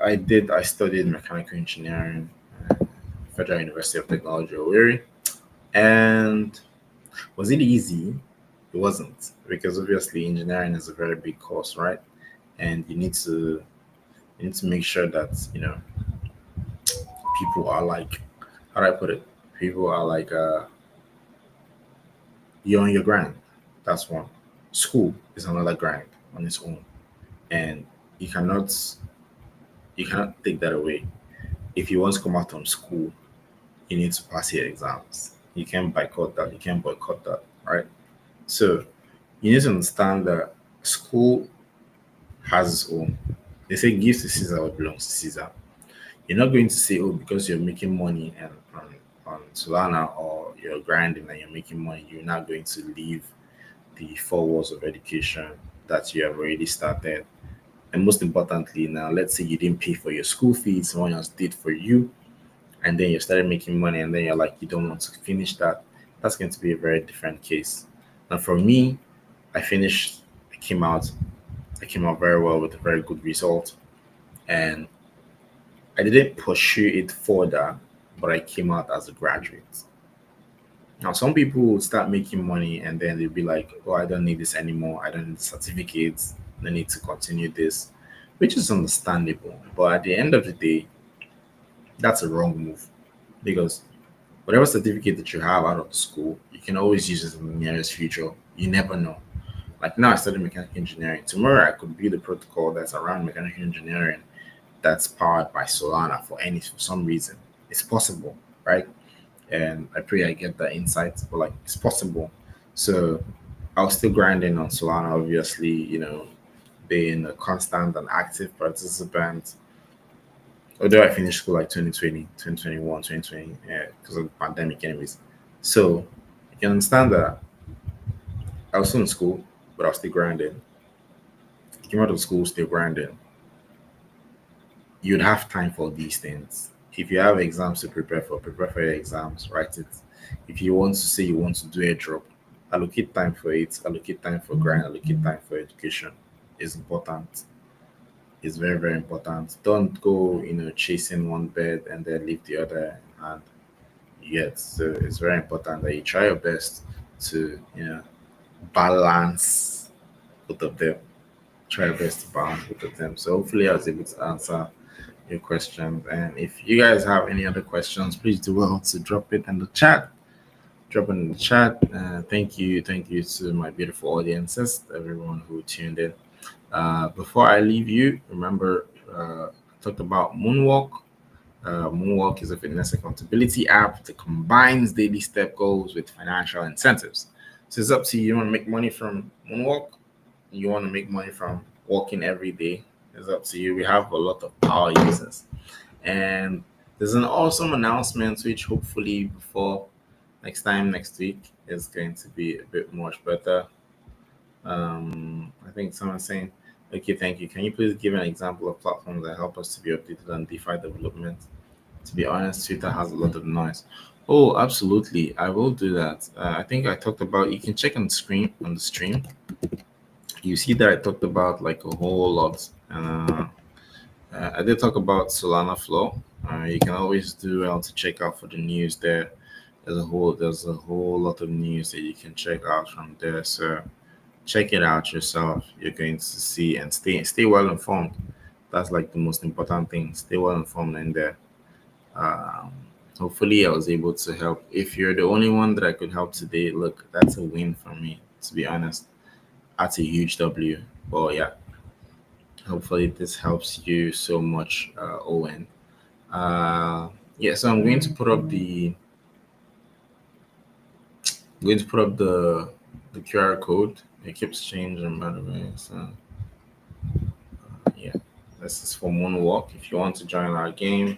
I studied mechanical engineering, Federal University of Technology, Owerri. And was it easy? It wasn't, because obviously engineering is a very big course, right? And you need to make sure that people are like, how do I put it? People are like, you're on your grind. That's one. School is another grind on its own, and you cannot you cannot take that away. If you want to come out from school, you need to pass your exams. You can't boycott that. You can't boycott that, right? So you need to understand that school has its own. They say give to Caesar what belongs to Caesar. You're not going to say, oh, because you're making money and on Solana or you're grinding and you're making money, you're not going to leave the four walls of education that you have already started. And most importantly, now let's say you didn't pay for your school fees, someone else did for you, and then you started making money, and then you're like, you don't want to finish that. That's going to be a very different case. Now, for me, I finished, I came out, I came out very well with a very good result, and I didn't pursue it further, but I came out as a graduate. Now, some people will start making money and then they'll be like, oh, I don't need this anymore. I don't need certificates. I need to continue this, which is understandable. But at the end of the day, that's a wrong move because whatever certificate that you have out of the school, you can always use it in the nearest future. You never know. Like now, I studied mechanical engineering. Tomorrow, I could build a protocol that's around mechanical engineering that's powered by Solana for some reason. It's possible, right? And I pray I get that insight, but like it's possible. So I was still grinding on Solana, obviously, being a constant and active participant. Although I finished school like 2020, 2021, 2020, yeah, because of the pandemic, anyways. So you can understand that I was still in school, but I was still grinding. Came out of school, still grinding. You'd have time for these things. If you have exams to prepare for your exams, write it. If you want to say you want to do a drop, allocate time for it, allocate time for grind, allocate time for education. It's important. It's very, very important. Don't go, chasing one bed and then leave the other. And yet, so it's very important that you try your best to, balance both of them. Try your best to balance both of them. So hopefully I was able to answer your questions. And if you guys have any other questions, please do well to drop it in the chat. Drop it in the chat. Thank you to my beautiful audiences, everyone who tuned in. Before I leave you, remember I talked about Moonwalk. Moonwalk is a fitness accountability app that combines daily step goals with financial incentives. So it's up to you. You want to make money from Moonwalk? You want to make money from walking every day? It's up to you. We have a lot of power users. And there's an awesome announcement, which hopefully before next week is going to be a bit much better. I think someone's saying, okay, thank you. Can you please give an example of platforms that help us to be updated on DeFi development? To be honest, Twitter has a lot of noise. Oh, absolutely. I will do that. I think I talked about, you can check on the stream. You see that I talked about like a whole lot. I did talk about Solana Flow. You can always do well to check out for the news there. There's a whole lot of news that you can check out from there. So check it out yourself. You're going to see and stay well informed. That's like the most important thing. Stay well informed in there. Um, Hopefully, I was able to help. If you're the only one that I could help today, look, that's a win for me. To be honest, that's a huge W. But yeah, hopefully this helps you so much, Owen. Uh, yeah, so I'm going to put up the QR code. It keeps changing, by the way. So yeah, this is for Moonwalk. If you want to join our game,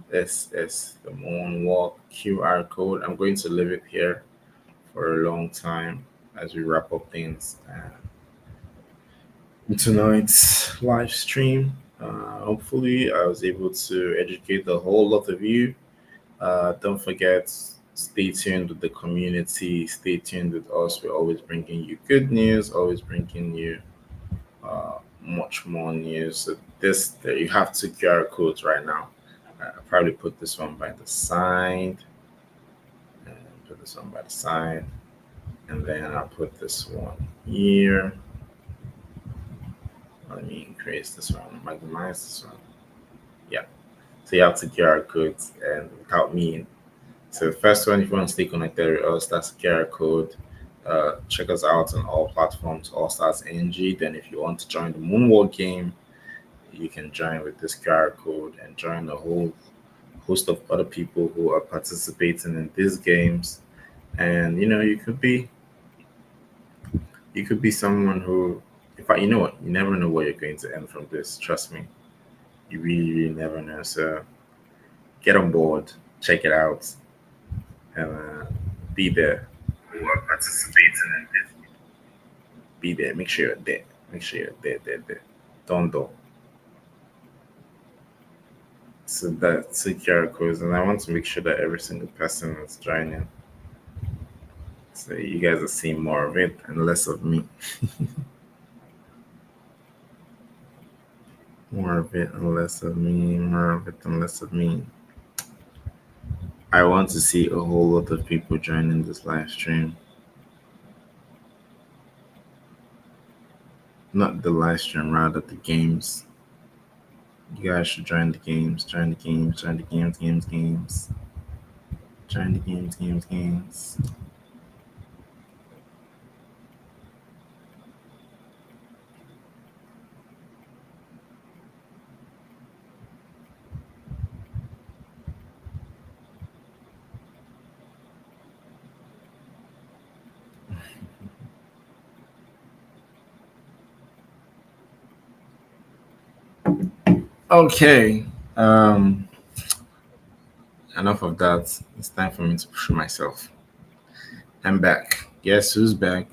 this is the Moonwalk QR code. I'm going to leave it here for a long time as we wrap up things tonight's live stream. Hopefully, I was able to educate the whole lot of you. Don't forget, stay tuned with the community. Stay tuned with us. We're always bringing you good news. Always bringing you much more news. So this there, you have two QR codes right now. I'll probably put this one by the side. And put this one by the side, and then I'll put this one here. Let me increase this one, maximize this one. Yeah. So you have two QR codes, and without me. So the first one, if you want to stay connected with us, that's QR code. Check us out on all platforms, All Stars NG. Then if you want to join the Moonwalk game, you can join with this QR code and join a whole host of other people who are participating in these games. And you could be someone who, in fact, you know what, you never know where you're going to end from this. Trust me, you really, really never know. So get on board, check it out, and be there. Who are participating in this? Be there. Make sure you're there. Make sure you're there. Don't. So that's secure codes, and I want to make sure that every single person is joining. So you guys are seeing more of it and less of me. More of it and less of me. More of it and less of me. I want to see a whole lot of people joining this live stream. Not the live stream, rather the games. You guys should join the games. Join the games. Join the games. Join the games. Okay. Enough of that. It's time for me to push myself. I'm back. Guess who's back?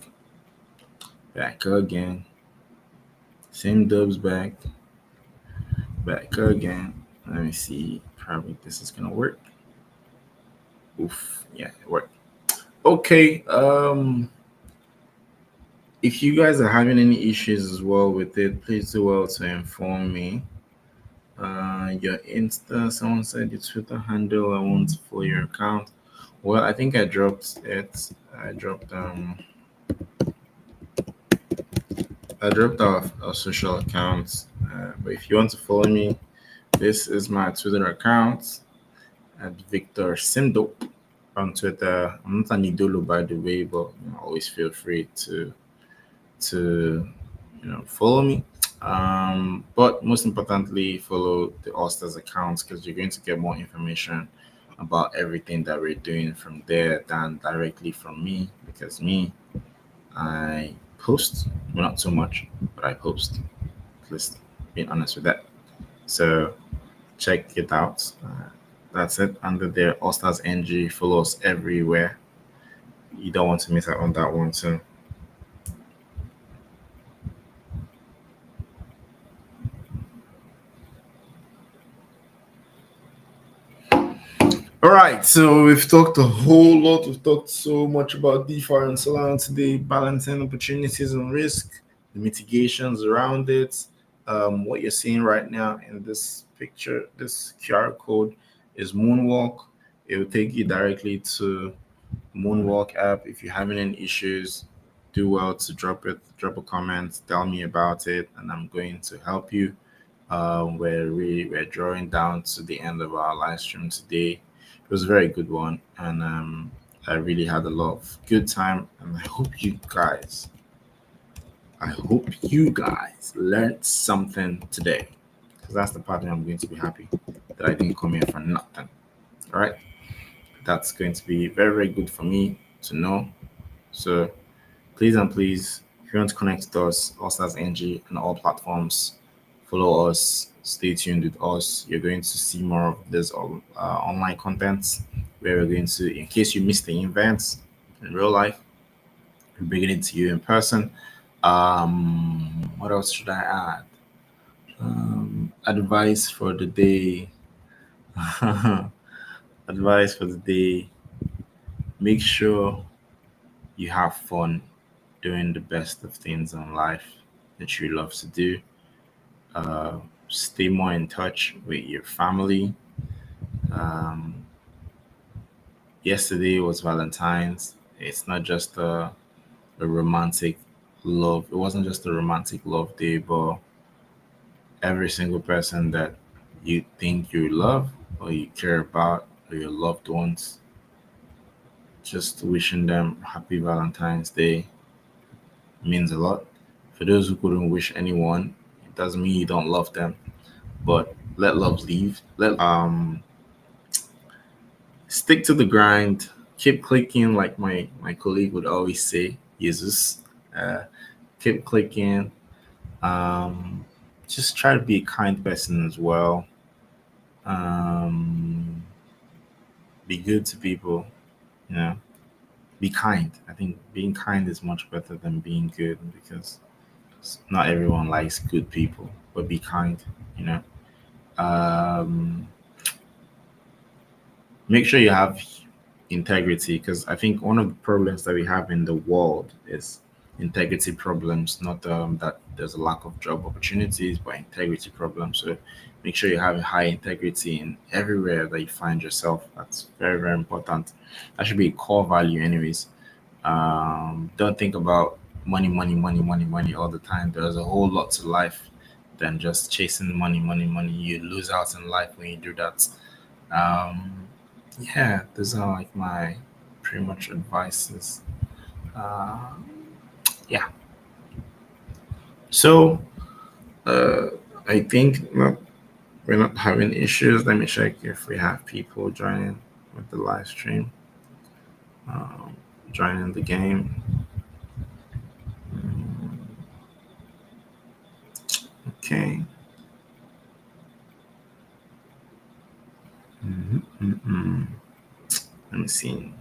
Back again. Same dubs back. Back again. Let me see. Probably this is gonna work. Oof. Yeah, it worked. Okay. If you guys are having any issues as well with it, please do well to inform me. Your Insta, someone said your Twitter handle. I want for your account. Well, I think I dropped it. I dropped off our social accounts. But if you want to follow me, this is my Twitter account at Victor Simdo on Twitter. I'm not an idolo, by the way, but always feel free to follow me. But most importantly, follow the Allstars accounts because you're going to get more information about everything that we're doing from there than directly from me. Because me, I post, well, not so much, but I post. At least being honest with that. So check it out. That's it. Under there, Allstars NG. Follow us everywhere. You don't want to miss out on that one too. All right, so we've talked a whole lot. We've talked so much about DeFi and Solana today, balancing opportunities and risk, the mitigations around it. What you're seeing right now in this picture, this QR code is Moonwalk. It will take you directly to Moonwalk app. If you're having any issues, do well to drop a comment, tell me about it, and I'm going to help you. where we were drawing down to the end of our live stream today. It was a very good one, and I really had a lot of good time. And I hope you guys learned something today, because that's the part that I'm going to be happy that I didn't come here for nothing. All right, that's going to be very very good for me to know. So please and please, if you want to connect with us, Allstars NG on all platforms, follow us, stay tuned with us. You're going to see more of this online content where we're going to, in case you missed the events in real life, we're bringing it to you in person. What else should I add? Advice for the day. Advice for the day. Make sure you have fun doing the best of things in life that you love to do. uh, Stay more in touch with your family. Um, Yesterday was Valentine's. It's not just a romantic love. It wasn't just a romantic love day, but every single person that you think you love or you care about or your loved ones, just wishing them happy Valentine's Day means a lot. For those who couldn't wish anyone, it doesn't mean you don't love them, but let love leave. Let stick to the grind, keep clicking like my colleague would always say, Jesus. uh, Keep clicking. um, just try to be a kind person as well. um, be good to people, you know. Be kind. I think being kind is much better than being good, because not everyone likes good people, but be kind, you know. um, Make sure you have integrity, because I think one of the problems that we have in the world is integrity problems, not that there's a lack of job opportunities, but integrity problems. So make sure you have a high integrity in everywhere that you find yourself. That's very very important. That should be a core value anyways. Don't think about money money money money money all the time. There's a whole lot to life than just chasing money money money. You lose out in life when you do that. um, yeah, those are like my pretty much advices. Uh, yeah. So uh, I think we're not having issues. Let me check if we have people joining with the live stream, um, joining the game. Mm, okay. Mm-mm. Let me see.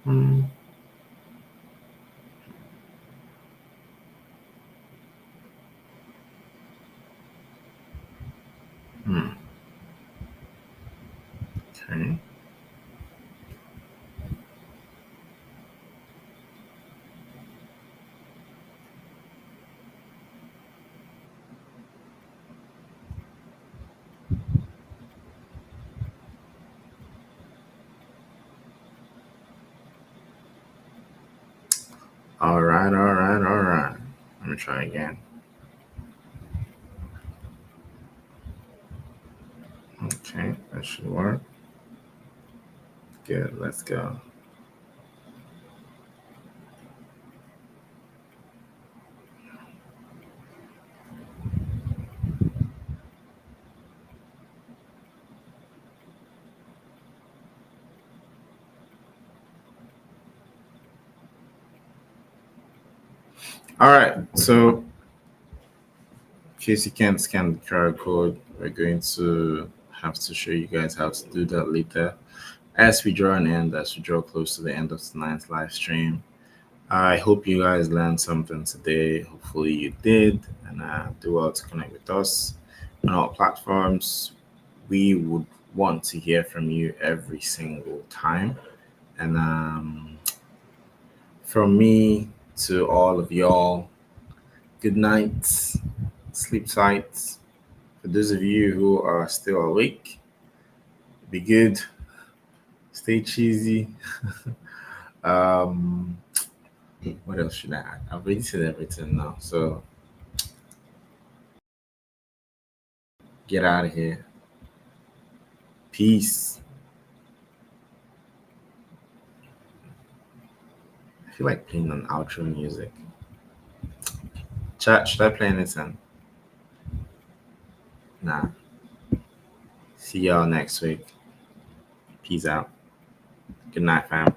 Mm, mm, okay. All right. All right. All right. Let me try again. Okay, that should work. Good. Let's go. All right. So in case you can't scan the QR code, we're going to have to show you guys how to do that later. As we draw an end, as we draw close to the end of tonight's live stream, I hope you guys learned something today. Hopefully you did, and do well to connect with us on our platforms. We would want to hear from you every single time. And from me to all of y'all, Good night, sleep tight. For those of you who are still awake, be good, stay cheesy. Um, what else should I add? I've already said everything now, so get out of here. Peace. I feel like playing an outro music. Chat, should I play anything? Nah. See y'all next week. Peace out. Good night, fam.